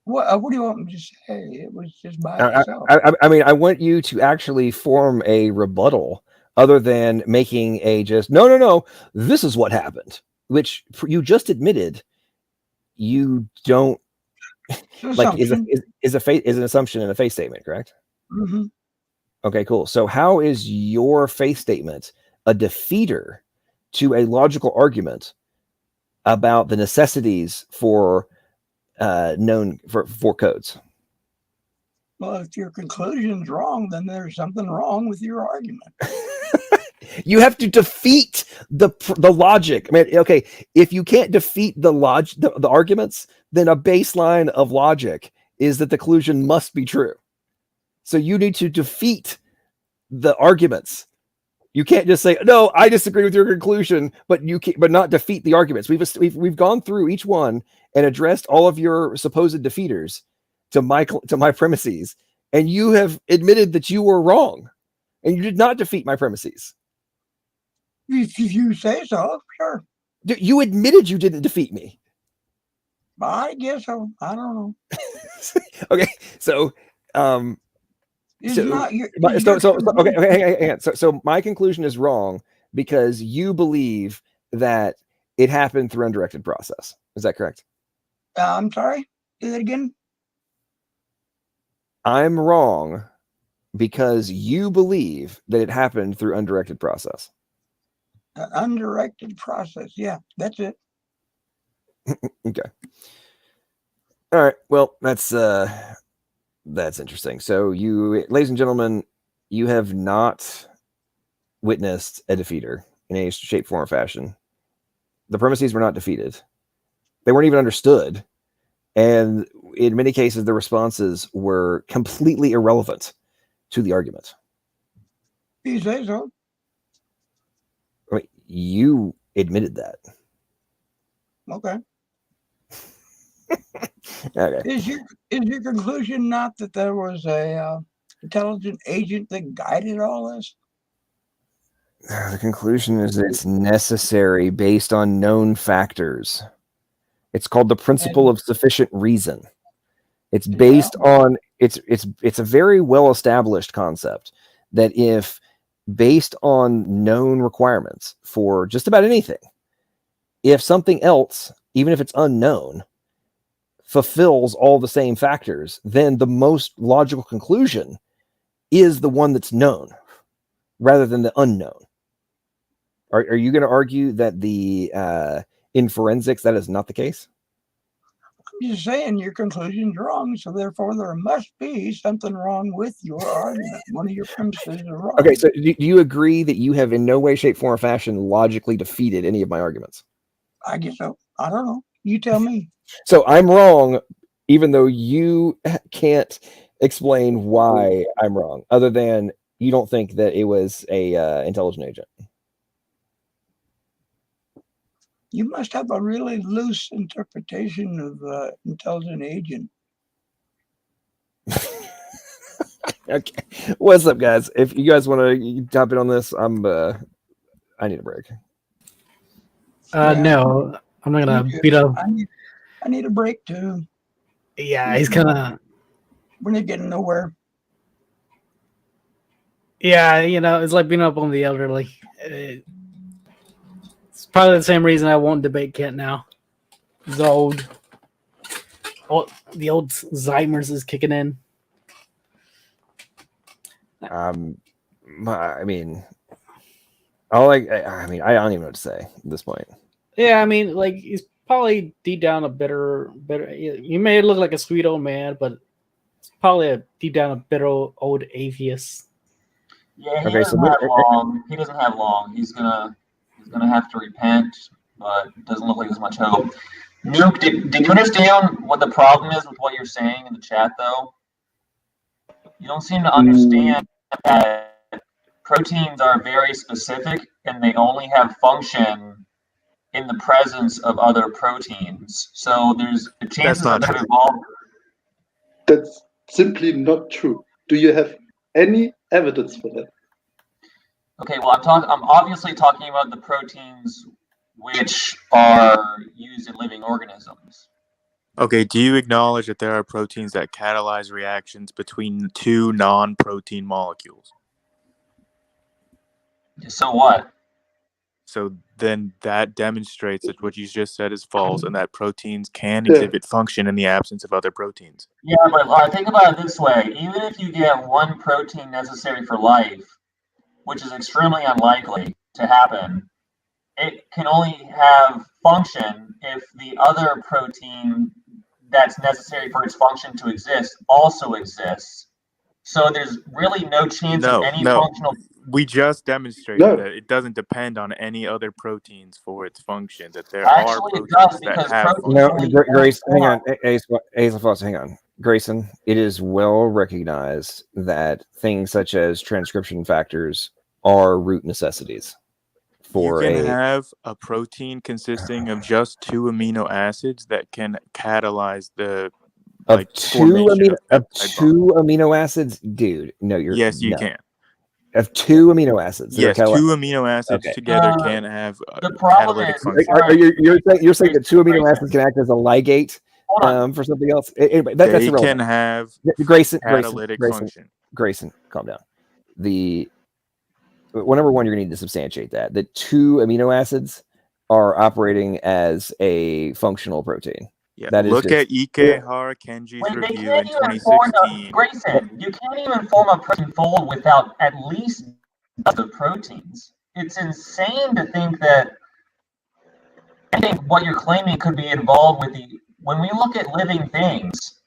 What do you want me to say? It was just by itself. I mean, I want you to actually form a rebuttal other than making a just, no, this is what happened, which you just admitted you don't like is an assumption in a faith statement, correct? Okay, cool. So how is your faith statement a defeater to a logical argument about the necessities for known for codes? Well, if your conclusion's wrong, then there's something wrong with your argument. You have to defeat the logic. I mean, okay, if you can't defeat the arguments, then a baseline of logic is that the conclusion must be true. So you need to defeat the arguments. You can't just say, no, I disagree with your conclusion, but not defeat the arguments. We've gone through each one and addressed all of your supposed defeaters to my premises, and you have admitted that you were wrong, and you did not defeat my premises. If you say so, sure. You admitted you didn't defeat me. I guess so. I don't know. Okay, so hang on. So my conclusion is wrong because you believe that it happened through undirected process. Is that correct? I'm sorry. Do that again. I'm wrong because you believe that it happened through undirected process. Undirected process. Yeah, that's it. Okay. All right. Well, that's interesting. So you, ladies and gentlemen, you have not witnessed a defeater in any shape, form, or fashion. The premises were not defeated. They weren't even understood. And in many cases, the responses were completely irrelevant to the argument. You say so. I mean, you admitted that. Okay. Okay. Is your conclusion not that there was a intelligent agent that guided all this? The conclusion is that it's necessary based on known factors. It's called the principle of sufficient reason. It's based on it's a very well established concept that if based on known requirements for just about anything, if something else, even if it's unknown, fulfills all the same factors, then the most logical conclusion is the one that's known rather than the unknown. Are you going to argue that in forensics that is not the case? I'm just saying your conclusion's wrong, so therefore there must be something wrong with your argument. One of your premises is wrong. Okay, so do you agree that you have in no way, shape, form, or fashion logically defeated any of my arguments? I guess so. I don't know. You tell me. So I'm wrong, even though you can't explain why I'm wrong, other than you don't think that it was a intelligent agent. You must have a really loose interpretation of intelligent agent. Okay, what's up, guys? If you guys want to jump in on this, I need a break. No, I'm not gonna Me too. beat up. I need a break too. Yeah, he's kind of. We're not getting nowhere. Yeah, you know, it's like being up on the elderly. It's probably the same reason I won't debate Kent now. The old Alzheimer's is kicking in. I mean, I don't even know what to say at this point. Yeah, I mean, like he's probably deep down a bitter. You may look like a sweet old man, but it's probably deep down a bitter old atheist. Yeah, he doesn't have long. He doesn't have long. He's gonna have to repent, but it doesn't look like there's much hope. Nuke, did you understand what the problem is with what you're saying in the chat, though? You don't seem to understand that proteins are very specific and they only have function in the presence of other proteins. So there's the chances that they've evolved. That's simply not true. Do you have any evidence for that? Okay, well, I'm obviously talking about the proteins which are used in living organisms. Okay, do you acknowledge that there are proteins that catalyze reactions between two non-protein molecules? So what? So then that demonstrates that what you just said is false and that proteins can exhibit function in the absence of other proteins. Yeah, but think about it this way. Even if you get one protein necessary for life, which is extremely unlikely to happen, it can only have function if the other protein that's necessary for its function to exist also exists. So there's really no chance of any functional. We just demonstrated that it doesn't depend on any other proteins for its function. That there are proteins that have function. No, Grace, hang on. Hang on. Grayson, it is well recognized that things such as transcription factors are root necessities. You can have a protein consisting of just 2 amino acids that can catalyze the two amino acids, dude. No, you're yes, you can. Of 2 amino acids. Yes, 2 amino acids together can have catalytic function. You're saying that 2 amino acids can act as a ligate for something else. Anyway, that's they irrelevant. can have catalytic function. Grayson, calm down. Number one, you're going to need to substantiate that. The 2 amino acids are operating as a functional protein. Yeah, that look at Ikehara Kenji's review in 2016. Grayson, you can't even form a protein fold without at least the proteins. It's insane to think that what you're claiming could be involved with when we look at living things,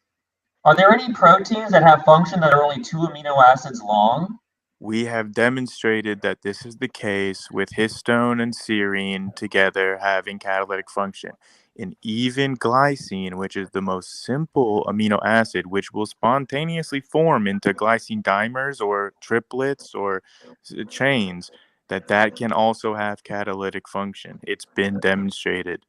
are there any proteins that have function that are only 2 amino acids long? We have demonstrated that this is the case with histone and serine together having catalytic function. And even glycine, which is the most simple amino acid, which will spontaneously form into glycine dimers or triplets or chains, that can also have catalytic function. It's been demonstrated.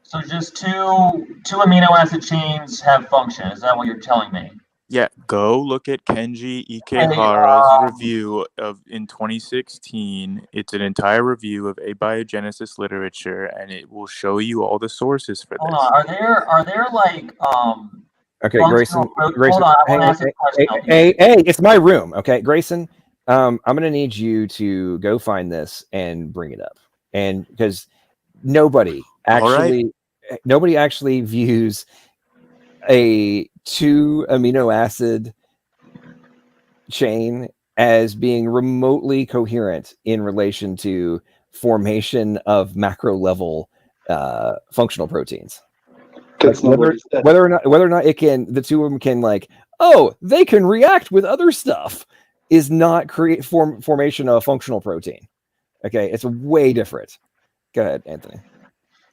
So just two amino acid chains have function. Is that what you're telling me? Yeah, go look at Kenji Ikehara's review in 2016. It's an entire review of abiogenesis literature, and it will show you all the sources for this. Hold on, are there like Okay, Grayson. Hold on, hey, it's my room. Okay, Grayson. I'm gonna need you to go find this and bring it up, and because nobody actually views a 2 amino acid chain as being remotely coherent in relation to formation of macro level functional proteins. Whether or not it can, the 2 of them can they can react with other stuff is not create formation of a functional protein. Okay, it's way different. Go ahead, Anthony.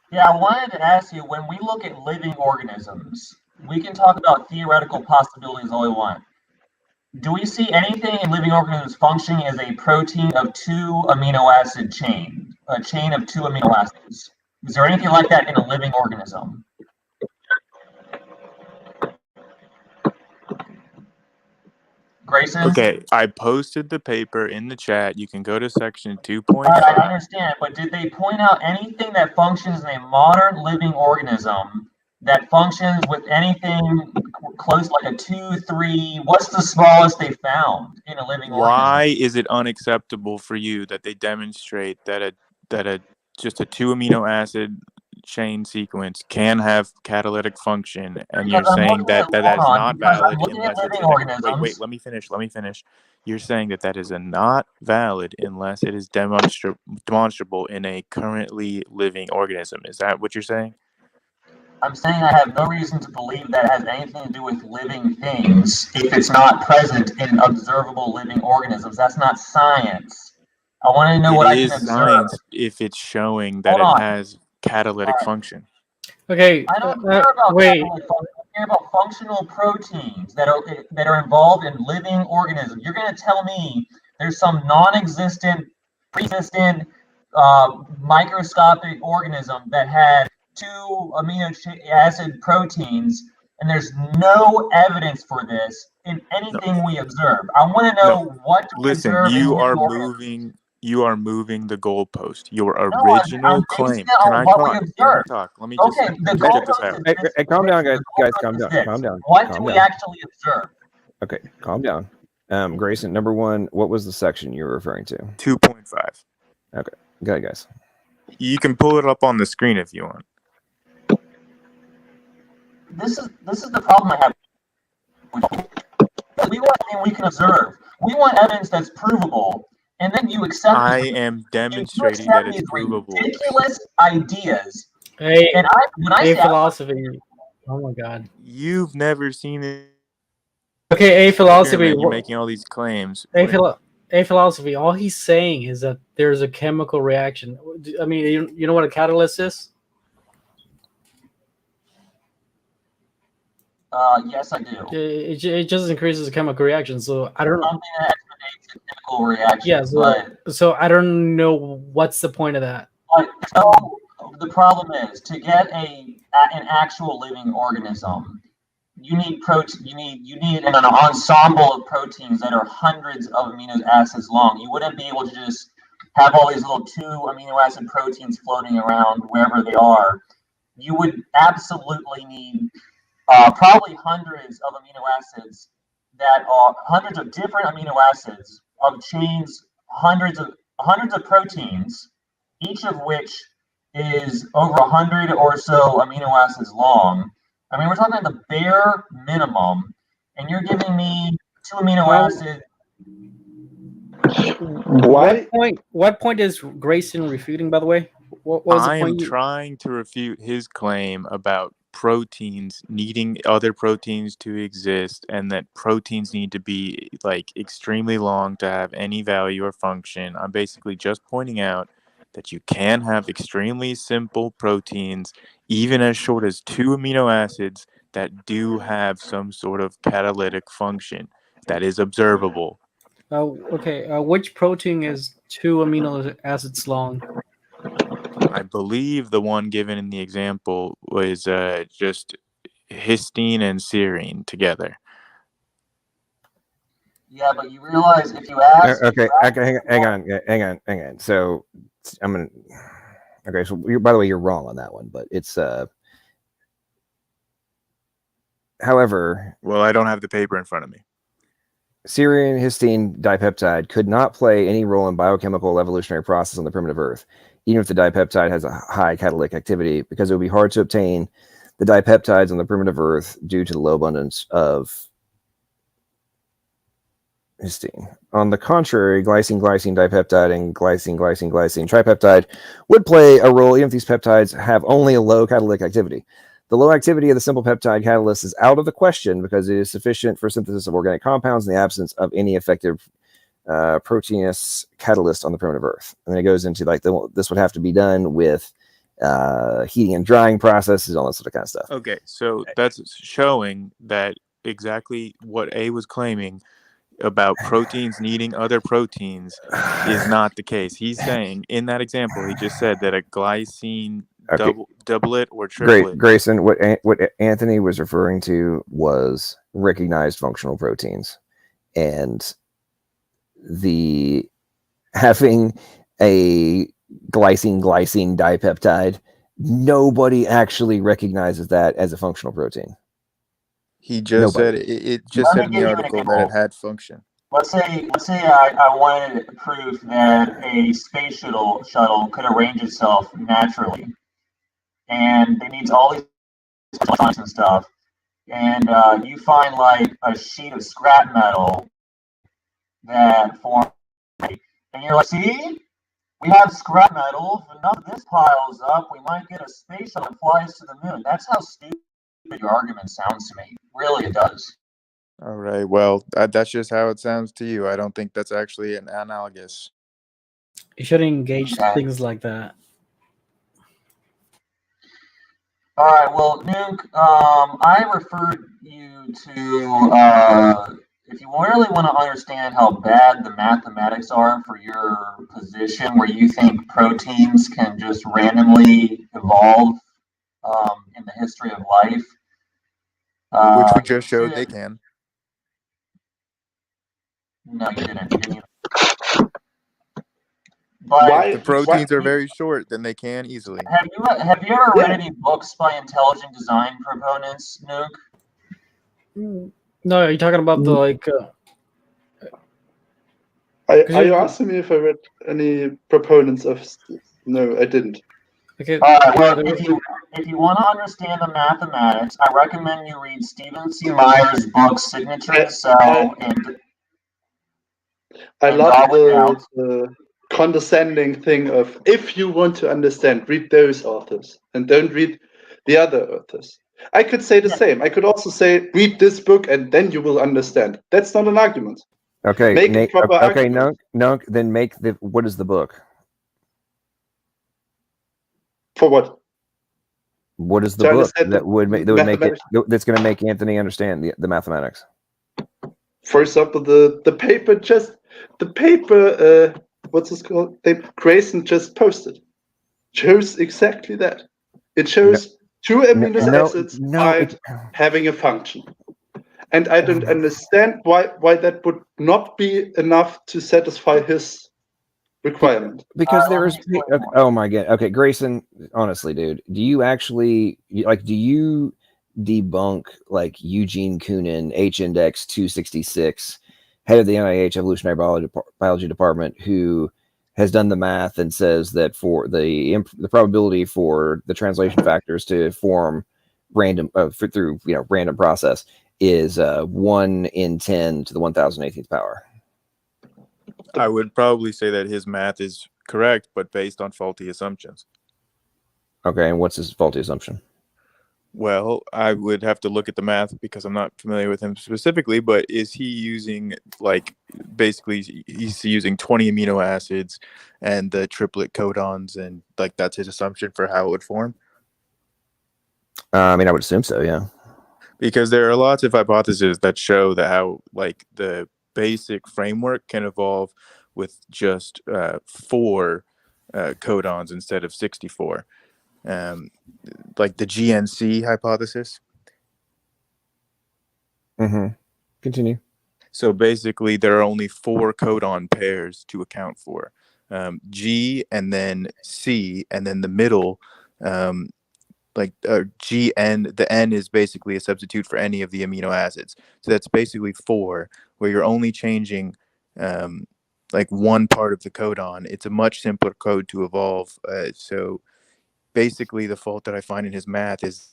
Yeah, I wanted to ask you, when we look at living organisms, we can talk about theoretical possibilities all we want. do we see anything in living organisms functioning as a protein of 2 amino acid chain, a chain of 2 amino acids? Is there anything like that in a living organism? Grayson? Okay, I posted the paper in the chat. You can go to section 2.5. I understand, but did they point out anything that functions in a modern living organism that functions with anything close, like a 2, 3? What's the smallest they found in a living organism? Why is it unacceptable for you that they demonstrate that just a 2 amino acid chain sequence can have catalytic function, and you're saying that is not valid unless it's wait, let me finish. You're saying that is not valid unless it is demonstrable in a currently living organism. Is that what you're saying? I'm saying I have no reason to believe that has anything to do with living things if it's not present in observable living organisms. That's not science. I want to know what I can observe. It is science if it's showing that it has catalytic function. Okay. I don't care about wait. I care about functional proteins that are involved in living organisms. You're going to tell me there's some non-existent, pre-existent, microscopic organism that had 2 amino acid proteins, and there's no evidence for this in anything we observe. I want to know what to observe. Listen, you are moving the goalpost. Your original claim. Can I talk? Let me just, get this out. Hey, calm down, guys. Calm down. What do we actually observe? Okay, calm down. Grayson, number 1, what was the section you were referring to? 2.5. Okay, go ahead, guys. You can pull it up on the screen if you want. This is the problem I have. We want something we can observe. We want evidence that's provable, and then you accept. I am demonstrating that it's provable. Ridiculous ideas. Hey, and when I say philosophy. Oh my God. You've never seen it. Okay, philosophy. You're making all these claims. Philosophy. All he's saying is that there's a chemical reaction. I mean, you know what a catalyst is? Yes, I do. It just increases the chemical reaction. So I don't know. Something that expedites a chemical reaction. Yeah. So I don't know what's the point of that. So the problem is to get an actual living organism. You need protein. You need an ensemble of proteins that are hundreds of amino acids long. You wouldn't be able to just have all these little 2 amino acid proteins floating around wherever they are. You would absolutely need probably hundreds of amino acids that are hundreds of different amino acids of chains, hundreds of proteins, each of which is over 100 or so amino acids long. I mean, we're talking about the bare minimum, and you're giving me 2 amino acids. What point is Grayson refuting, by the way? What was the point? I am trying to refute his claim about proteins needing other proteins to exist, and that proteins need to be like extremely long to have any value or function. I'm basically just pointing out that you can have extremely simple proteins, even as short as 2 amino acids, that do have some sort of catalytic function that is observable. Okay, which protein is 2 amino acids long? I believe the one given in the example was just histine and serine together. Yeah, but you realize if you ask. Okay, hang on. So I'm gonna. Okay, so by the way, you're wrong on that one, but it's. However, well, I don't have the paper in front of me. Serine histine dipeptide could not play any role in biochemical evolutionary process on the primitive Earth, even if the dipeptide has a high catalytic activity, because it would be hard to obtain the dipeptides on the primitive Earth due to the low abundance of histine. On the contrary, glycine dipeptide and glycine tripeptide would play a role even if these peptides have only a low catalytic activity. The low activity of the simple peptide catalyst is out of the question because it is sufficient for synthesis of organic compounds in the absence of any effective proteinous catalyst on the primitive Earth. And then it goes into like this would have to be done with heating and drying processes, all that sort of kind of stuff. Okay, so that's showing that exactly what A was claiming about proteins needing other proteins is not the case. He's saying in that example, he just said that a glycine doublet or triplet. Grayson, what Anthony was referring to was recognized functional proteins, and the having a glycine dipeptide, nobody actually recognizes that as a functional protein. He just said it just said in the article that it had function. Let's say I wanted proof that a space shuttle could arrange itself naturally, and it needs all these electronics and stuff, and you find like a sheet of scrap metal that forms, and you're like, see, we have scrap metal. If enough of this piles up, we might get a space shuttle that flies to the moon. That's how stupid your argument sounds to me. Really, it does. All right. Well, that's just how it sounds to you. I don't think that's actually an analogous. You shouldn't engage things like that. All right. Well, Nuke, I referred you to, if you really want to understand how bad the mathematics are for your position, where you think proteins can just randomly evolve in the history of life. Which we just showed they can. No, you didn't. But if the proteins are very short, then they can easily. Have you ever read any books by intelligent design proponents, Nuke? No, you're talking about the like. Are you asking me if I read any proponents of? No, I didn't. Okay. Well, if you want to understand the mathematics, I recommend you read Stephen C. Meyer's book Signature Cell and. I love the condescending thing of, if you want to understand, read those authors and don't read the other authors. I could say the same. I could also say, read this book and then you will understand. That's not an argument. Okay, make a proper argument. No, then make what is the book? For what? What is the book that's going to make Anthony understand the mathematics? For example, the paper what's this called? Grayson just posted shows exactly that. It shows two amino acids having a function, and I don't understand why that would not be enough to satisfy his requirement. Because there is. Oh my god. Okay, Grayson. Honestly, dude, do you actually do you debunk like Eugene Koonin, H-index 266, head of the NIH evolutionary biology department, who has done the math and says that for the probability for the translation factors to form random through random process is 1 in 10 to the 1018th power. I would probably say that his math is correct, but based on faulty assumptions. Okay, and what's his faulty assumption? Well, I would have to look at the math because I'm not familiar with him specifically, but is he using basically he's using 20 amino acids and the triplet codons, and that's his assumption for how it would form? I mean, I would assume so, yeah. Because there are lots of hypotheses that show that how the basic framework can evolve with just 4 codons instead of 64. Like the GNC hypothesis. Continue. So basically, there are only 4 codon pairs to account for. G and then C, and then the middle, GN. The N is basically a substitute for any of the amino acids. So that's basically 4, where you're only changing one part of the codon. It's a much simpler code to evolve. So basically, the fault that I find in his math is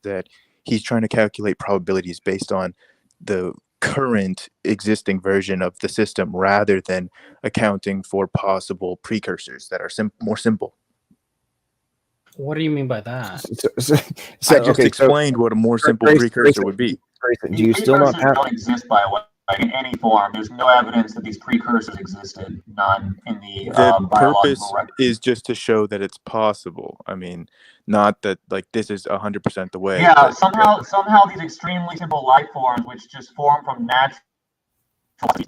that he's trying to calculate probabilities based on the current existing version of the system rather than accounting for possible precursors that are more simple. What do you mean by that? I just explained what a more simple precursor would be. Do you still not have? Don't exist by in any form. There's no evidence that these precursors existed. None in the purpose record. is just to show that it's possible. I mean, not that this is 100% the way. Yeah, somehow these extremely simple life forms, which just form from natural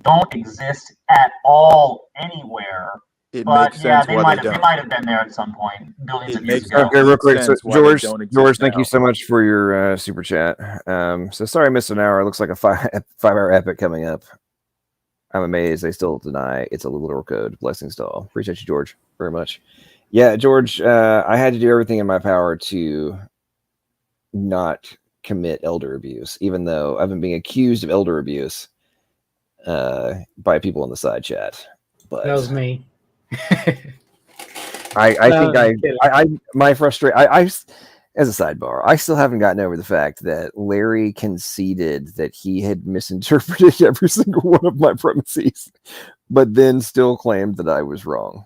don't exist at all anywhere. It But makes yeah, sense why they they don't. might have been there at some point, billions It of years makes ago. Okay, real quick. So sense why they George, don't exist George, thank you now. so much for your super chat. So sorry I missed an hour. It looks like a 5-hour epic coming up. I'm amazed they still deny it's a literal code. Blessings to all. Appreciate you, George, very much. Yeah, George, I had to do everything in my power to not commit elder abuse, even though I've been being accused of elder abuse by people in the side chat. But That was me. I think my frustration. I as a sidebar, I still haven't gotten over the fact that Larry conceded that he had misinterpreted every single one of my premises, but then still claimed that I was wrong.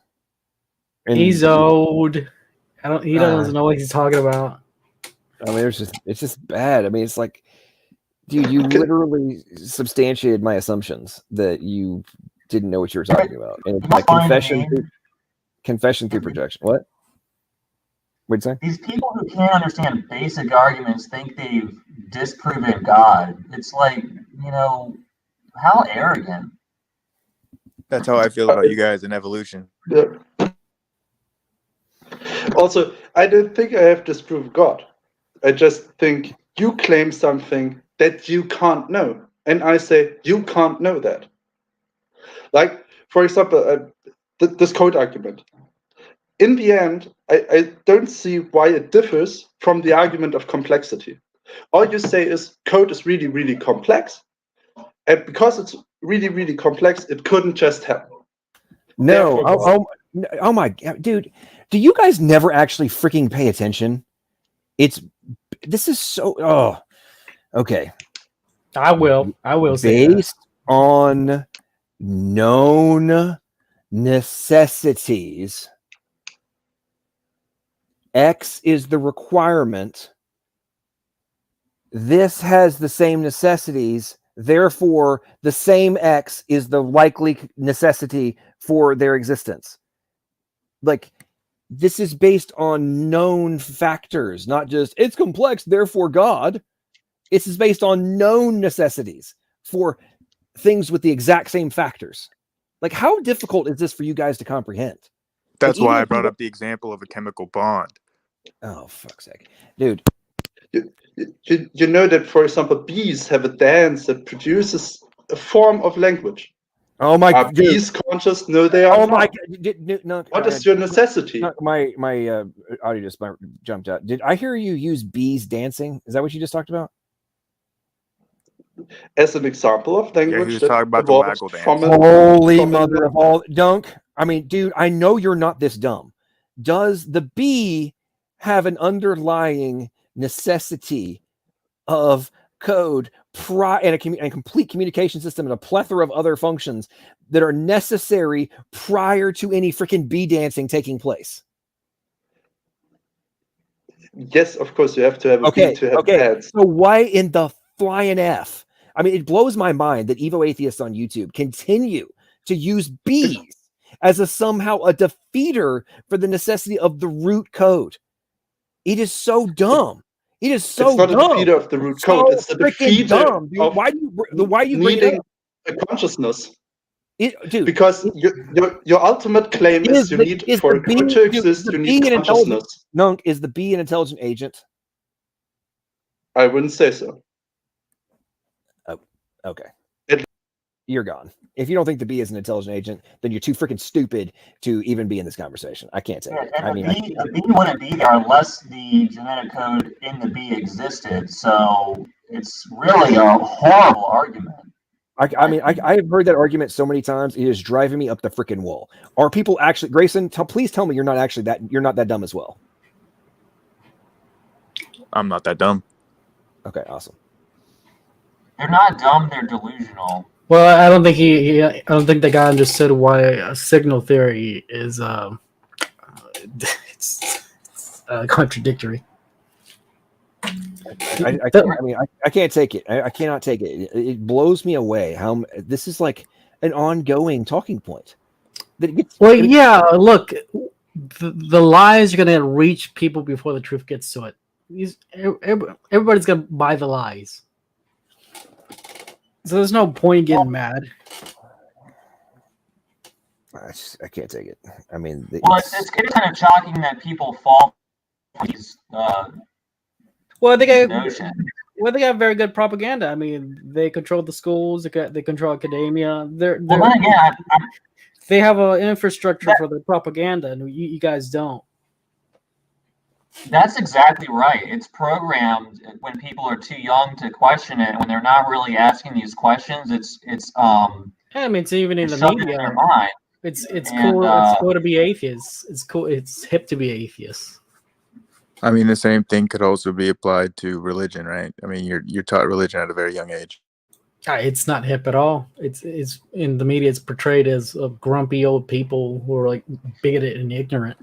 And he's old. He doesn't know what he's talking about. I mean, it's just bad. I mean, it's like, dude, you literally substantiated my assumptions that you didn't know what you were talking about, and it's like confession through projection. What? What'd you say? These people who can't understand basic arguments think they've disproven God. It's like, how arrogant. That's how I feel about you guys in evolution. Yeah. Also, I don't think I have disproved God. I just think you claim something that you can't know. And I say, you can't know that. Like, for example, this code argument. In the end, I don't see why it differs from the argument of complexity. All you say is code is really, really complex. And because it's really, really complex, it couldn't just happen. No. Oh my God, dude. Do you guys never actually freaking pay attention? This is so, okay. I will say based on known necessities, X is the requirement. This has the same necessities. Therefore, the same X is the likely necessity for their existence. Like, this is based on known factors, not just it's complex, therefore God. This is based on known necessities for things with the exact same factors. Like, how difficult is this for you guys to comprehend? That's like, why I brought up the example of a chemical bond. Oh, fuck's sake. Dude. You know that, for example, bees have a dance that produces a form of language. Oh my God. Are bees conscious? No, they are not. My no, what is your necessity? My audio just jumped out. Did I hear you use bees dancing? Is that what you just talked about? As an example of language, yeah, he was talking about the waggle dance. Holy mother of all dunk! I mean, dude, I know you're not this dumb. Does the bee have an underlying necessity of code and a complete communication system and a plethora of other functions that are necessary prior to any freaking bee dancing taking place? Yes, of course, you have to have a bee to have dance. So why in the flying F? I mean, it blows my mind that Evo atheists on YouTube continue to use bees as somehow a defeater for the necessity of the root code. It is so dumb. It is so dumb. It's not a defeater of the root code. It's the defeater dumb, of why you needing a consciousness. Dude, because your ultimate claim is you need for a code to exist, you need consciousness. Nunk, is the bee an intelligent agent? I wouldn't say so. Oh, okay. You're gone. If you don't think the bee is an intelligent agent, then you're too freaking stupid to even be in this conversation. I can't say it. I mean, the bee wouldn't be there unless the genetic code in the bee existed. So it's really a horrible argument. I mean, I have heard that argument so many times. It is driving me up the freaking wall. Are people actually, Grayson? Please tell me you're not that dumb as well. I'm not that dumb. Okay, awesome. They're not dumb. They're delusional. Well, I don't think I don't think the guy understood why a signal theory is it's contradictory. I can't take it. I cannot take it. It blows me away how this is like an ongoing talking point. Yeah, look, the lies are going to reach people before the truth gets to it. Everybody's going to buy the lies. So there's no point in getting mad. I can't take it. I mean, Well, it's kind of shocking that people fall for these Well, they got notions. Well, they got very good propaganda. I mean, they control the schools. They control academia. Well, then again, they have an infrastructure for their propaganda, and you guys don't. That's exactly right. It's programmed when people are too young to question it. When they're not really asking these questions, it's I mean, it's even in the shoved in media. their mind. It's And, cool. It's cool to be atheist. It's cool. It's hip to be atheist. I mean, the same thing could also be applied to religion, right? I mean, you're taught religion at a very young age. It's not hip at all. It's in the media. It's portrayed as grumpy old people who are like bigoted and ignorant.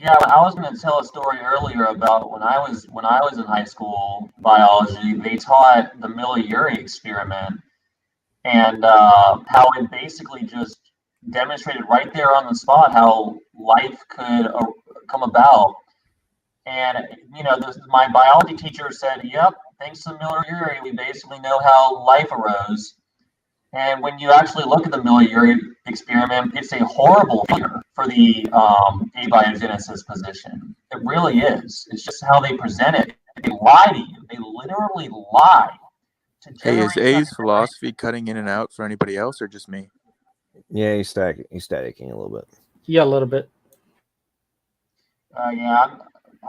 Yeah, I was going to tell a story earlier about when I was in high school biology. They taught the Miller-Urey experiment, and how it basically just demonstrated right there on the spot how life could come about. And my biology teacher said, "Yep, thanks to Miller-Urey, we basically know how life arose." And when you actually look at the Miller-Urey experiment, it's a horrible failure for the abiogenesis position. It really is. It's just how they present it. They lie to you. They literally lie. Hey, is A's philosophy cutting in and out for anybody else or just me? Yeah, he's staticking a little bit. Yeah, a little bit. Yeah,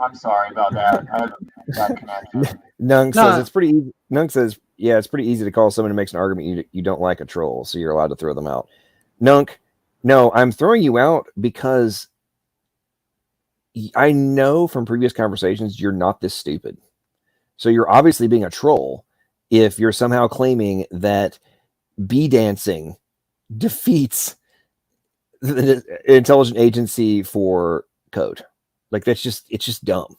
I'm sorry about that. I have a bad connection. Nung says it's pretty easy. Nung says, yeah, it's pretty easy to call someone who makes an argument you don't like a troll, so you're allowed to throw them out. Nunk, no, I'm throwing you out because I know from previous conversations you're not this stupid. So you're obviously being a troll if you're somehow claiming that bee dancing defeats the intelligent agency for code. Like it's just dumb.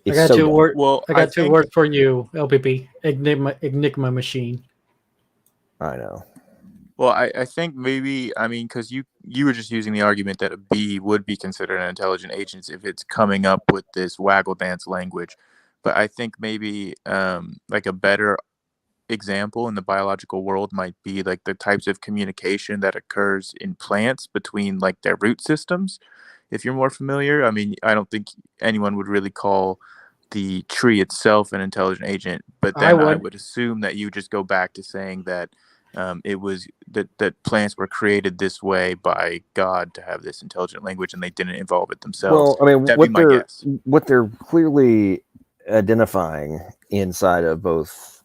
It's I got two words. Well, I got two words for you, LPP. Enigma machine. I know. Well, I think maybe, I mean, because you were just using the argument that a bee would be considered an intelligent agent if it's coming up with this waggle dance language. But I think maybe like a better example in the biological world might be like the types of communication that occurs in plants between like their root systems. If you're more familiar, I mean, I don't think anyone would really call the tree itself an intelligent agent, but then I would assume that you just go back to saying that it was that plants were created this way by God to have this intelligent language, and they didn't evolve it themselves. Well, I mean, that'd be my guess. What they're clearly identifying inside of both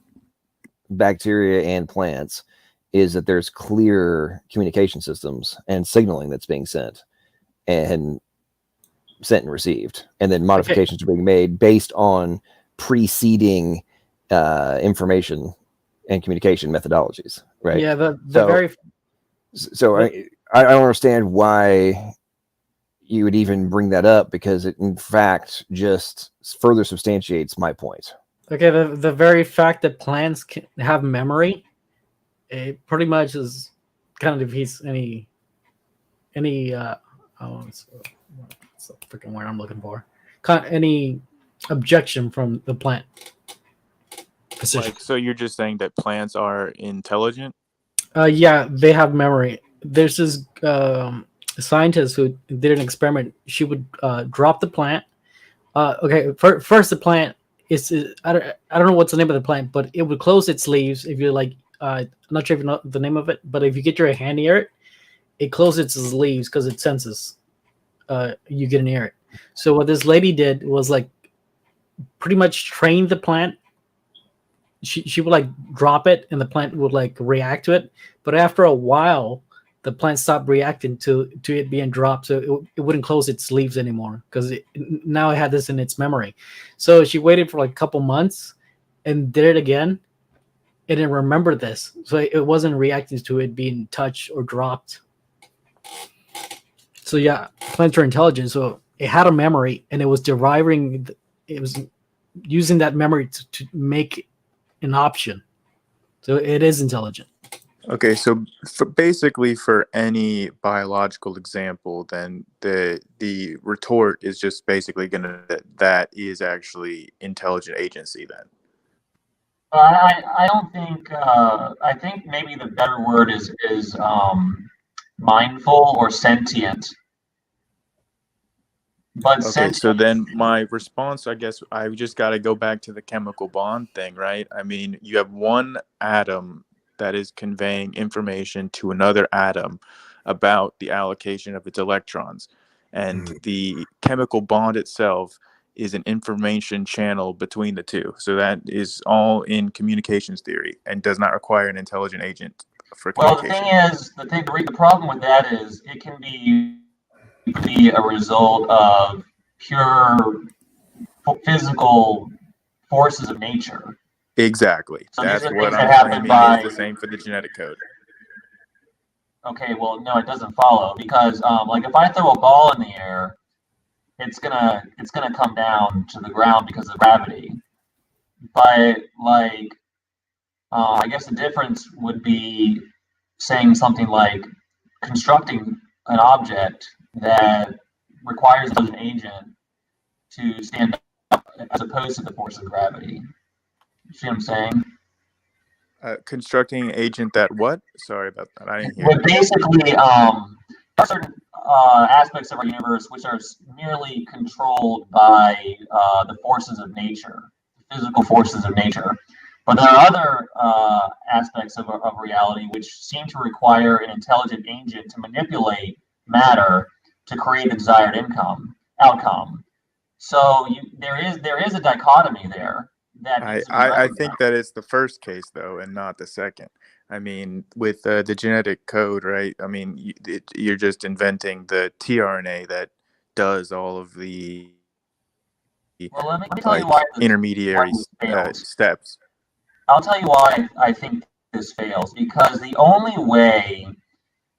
bacteria and plants is that there's clear communication systems and signaling that's being sent and received, and then modifications are being made based on preceding information and communication methodologies, right? Yeah, so I don't understand why you would even bring that up, because it in fact just further substantiates my point. Okay, the very fact that plants can have memory, it pretty much is kind of defeats any it's the freaking word I'm looking for. Any objection from the plant position. Like, so you're just saying that plants are intelligent? Yeah, they have memory. There's this scientist who did an experiment. She would drop the plant. First the plant is I don't know what's the name of the plant, but it would close its leaves if you're like I'm not sure if you know the name of it, but if you get your hand near it, it closes its leaves because it senses you get near it. So what this lady did was like pretty much train the plant. She would like drop it and the plant would like react to it, but after a while the plant stopped reacting to it being dropped, so it wouldn't close its leaves anymore because now it had this in its memory. So she waited for like a couple months and did it again, and it remembered this, so it wasn't reacting to it being touched or dropped. So yeah, plants are intelligent. So it had a memory, and it was using that memory to make an option. So it is intelligent. Okay, so basically for any biological example, then the retort is just basically that is actually intelligent agency then. I don't think. I think maybe the better word is mindful or sentient. But Okay, so then my response, I guess, I just got to go back to the chemical bond thing, right? I mean, you have one atom that is conveying information to another atom about the allocation of its electrons. And the chemical bond itself is an information channel between the two. So that is all in communications theory and does not require an intelligent agent for communication. Well, the problem with that is it can be a result of pure physical forces of nature. Exactly. So that's these are what things I'm that happen claiming by. is the same for the genetic code. Okay, well, no, it doesn't follow because, like, if I throw a ball in the air, it's gonna come down to the ground because of gravity. But like, I guess the difference would be saying something like constructing an object that requires an agent to stand up as opposed to the force of gravity. You see what I'm saying? Constructing an agent that what? Sorry about that. I didn't hear. But basically, certain aspects of our universe which are merely controlled by the forces of nature, physical forces of nature. But there are other aspects of reality which seem to require an intelligent agent to manipulate matter to create the desired outcome. So there is a dichotomy there. I think that it's the first case though, and not the second. I mean, with the genetic code, right? I mean, you're just inventing the tRNA that does all of the let me tell you why intermediary steps. I'll tell you why I think this fails. Because the only way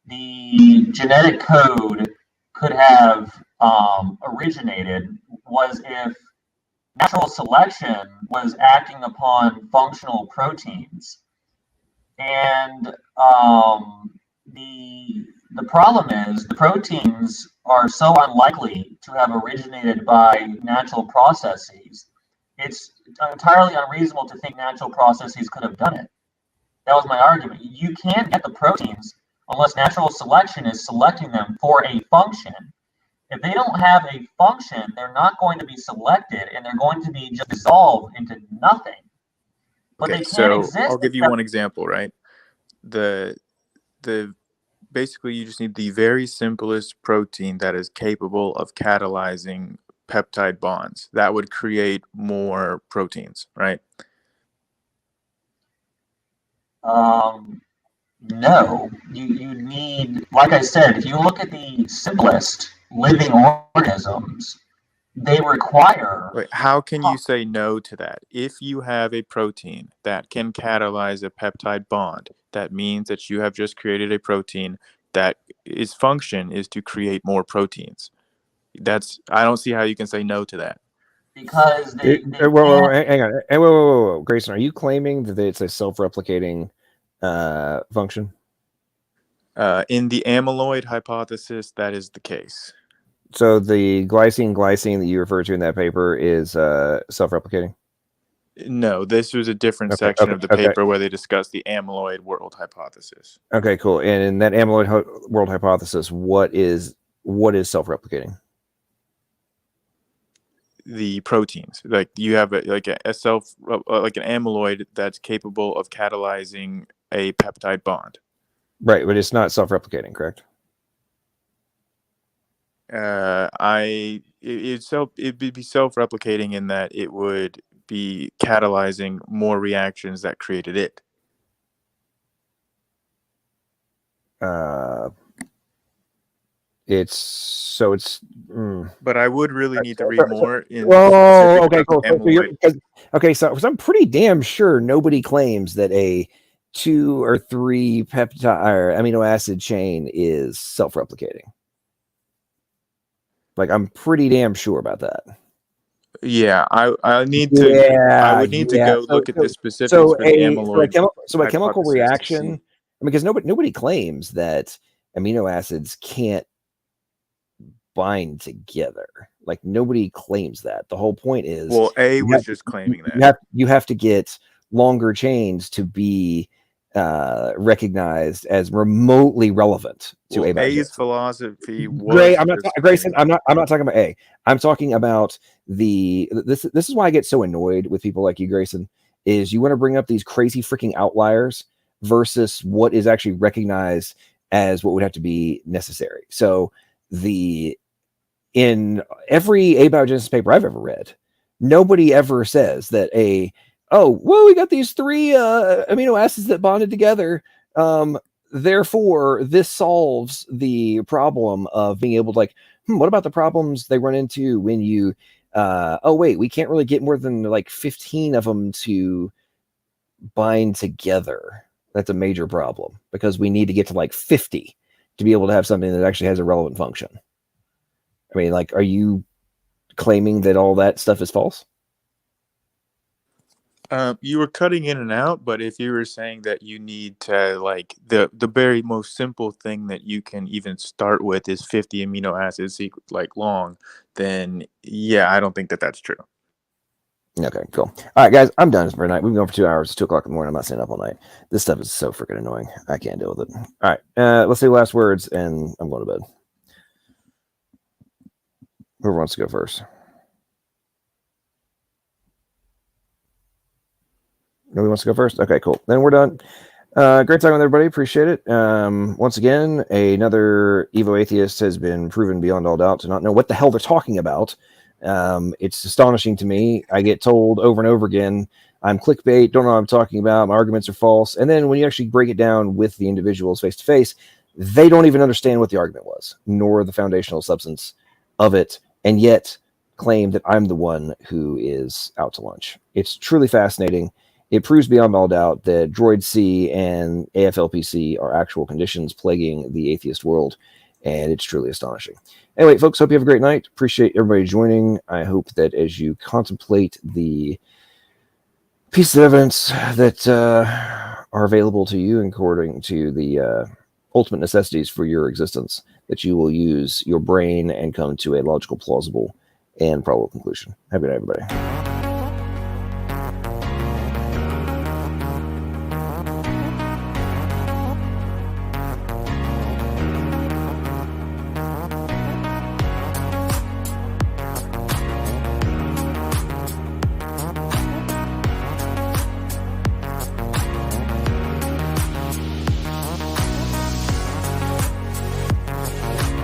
the genetic code could have originated was if natural selection was acting upon functional proteins. And the problem is the proteins are so unlikely to have originated by natural processes. It's entirely unreasonable to think natural processes could have done it. That was my argument. You can't get the proteins unless natural selection is selecting them for a function. If they don't have a function, they're not going to be selected, and they're going to be just dissolved into nothing. But Okay, they can't so exist. I'll give you one example, right? The basically you just need the very simplest protein that is capable of catalyzing peptide bonds. That would create more proteins, right? No, you need, like I said, if you look at the simplest living organisms, they require. Wait, how can you say no to that? If you have a protein that can catalyze a peptide bond, that means that you have just created a protein that its function is to create more proteins. I don't see how you can say no to that. Because they hang on. Whoa. Grayson, are you claiming that it's a self-replicating function? In the amyloid hypothesis, that is the case. So the glycine that you refer to in that paper is self-replicating? No, this was a different section of the paper where they discussed the amyloid world hypothesis. Okay, cool. And in that amyloid world hypothesis, what is self-replicating? The proteins, like you have an amyloid that's capable of catalyzing a peptide bond. Right, but it's not self-replicating, correct? It'd be self-replicating in that it would be catalyzing more reactions that created it. But I would really need to read more. Okay, cool. So I'm pretty damn sure nobody claims that a 2 or 3 peptide or amino acid chain is self-replicating. Like, I'm pretty damn sure about that. Yeah, I would need to go look at the specifics for the amyloid. So a chemical reaction, because nobody claims that amino acids can't bind together. Like, nobody claims that. The whole point is, well, A was just claiming that you have to get longer chains to be recognized as remotely relevant to abiogenesis. A's philosophy was Ray, I'm not just Grayson. I'm not talking about A. I'm talking about this is why I get so annoyed with people like you, Grayson. Is you want to bring up these crazy freaking outliers versus what is actually recognized as what would have to be necessary. So in every abiogenesis paper I've ever read, nobody ever says that we got these 3 amino acids that bonded together. Therefore, this solves the problem of being able to what about the problems they run into when you, we can't really get more than 15 of them to bind together. That's a major problem because we need to get to 50 to be able to have something that actually has a relevant function. I mean, are you claiming that all that stuff is false? You were cutting in and out, but if you were saying that you need to the very most simple thing that you can even start with is 50 amino acids long, then yeah, I don't think that that's true. Okay, cool. All right, guys, I'm done for tonight. We've been going for 2 hours. It's 2 o'clock in the morning. I'm not staying up all night. This stuff is so freaking annoying. I can't deal with it. All right, let's say last words, and I'm going to bed. Whoever wants to go first. Nobody wants to go first? Okay, cool. Then we're done. Great talking with everybody. Appreciate it. Once again, another Evo atheist has been proven beyond all doubt to not know what the hell they're talking about. It's astonishing to me. I get told over and over again, I'm clickbait, don't know what I'm talking about, my arguments are false. And then when you actually break it down with the individuals face to face, they don't even understand what the argument was, nor the foundational substance of it, and yet claim that I'm the one who is out to lunch. It's truly fascinating. It proves beyond all doubt that Droid C and AFLPC are actual conditions plaguing the atheist world, and it's truly astonishing. Anyway, folks, hope you have a great night. Appreciate everybody joining. I hope that as you contemplate the pieces of evidence that are available to you according to the ultimate necessities for your existence, that you will use your brain and come to a logical, plausible, and probable conclusion. Have a good night, everybody.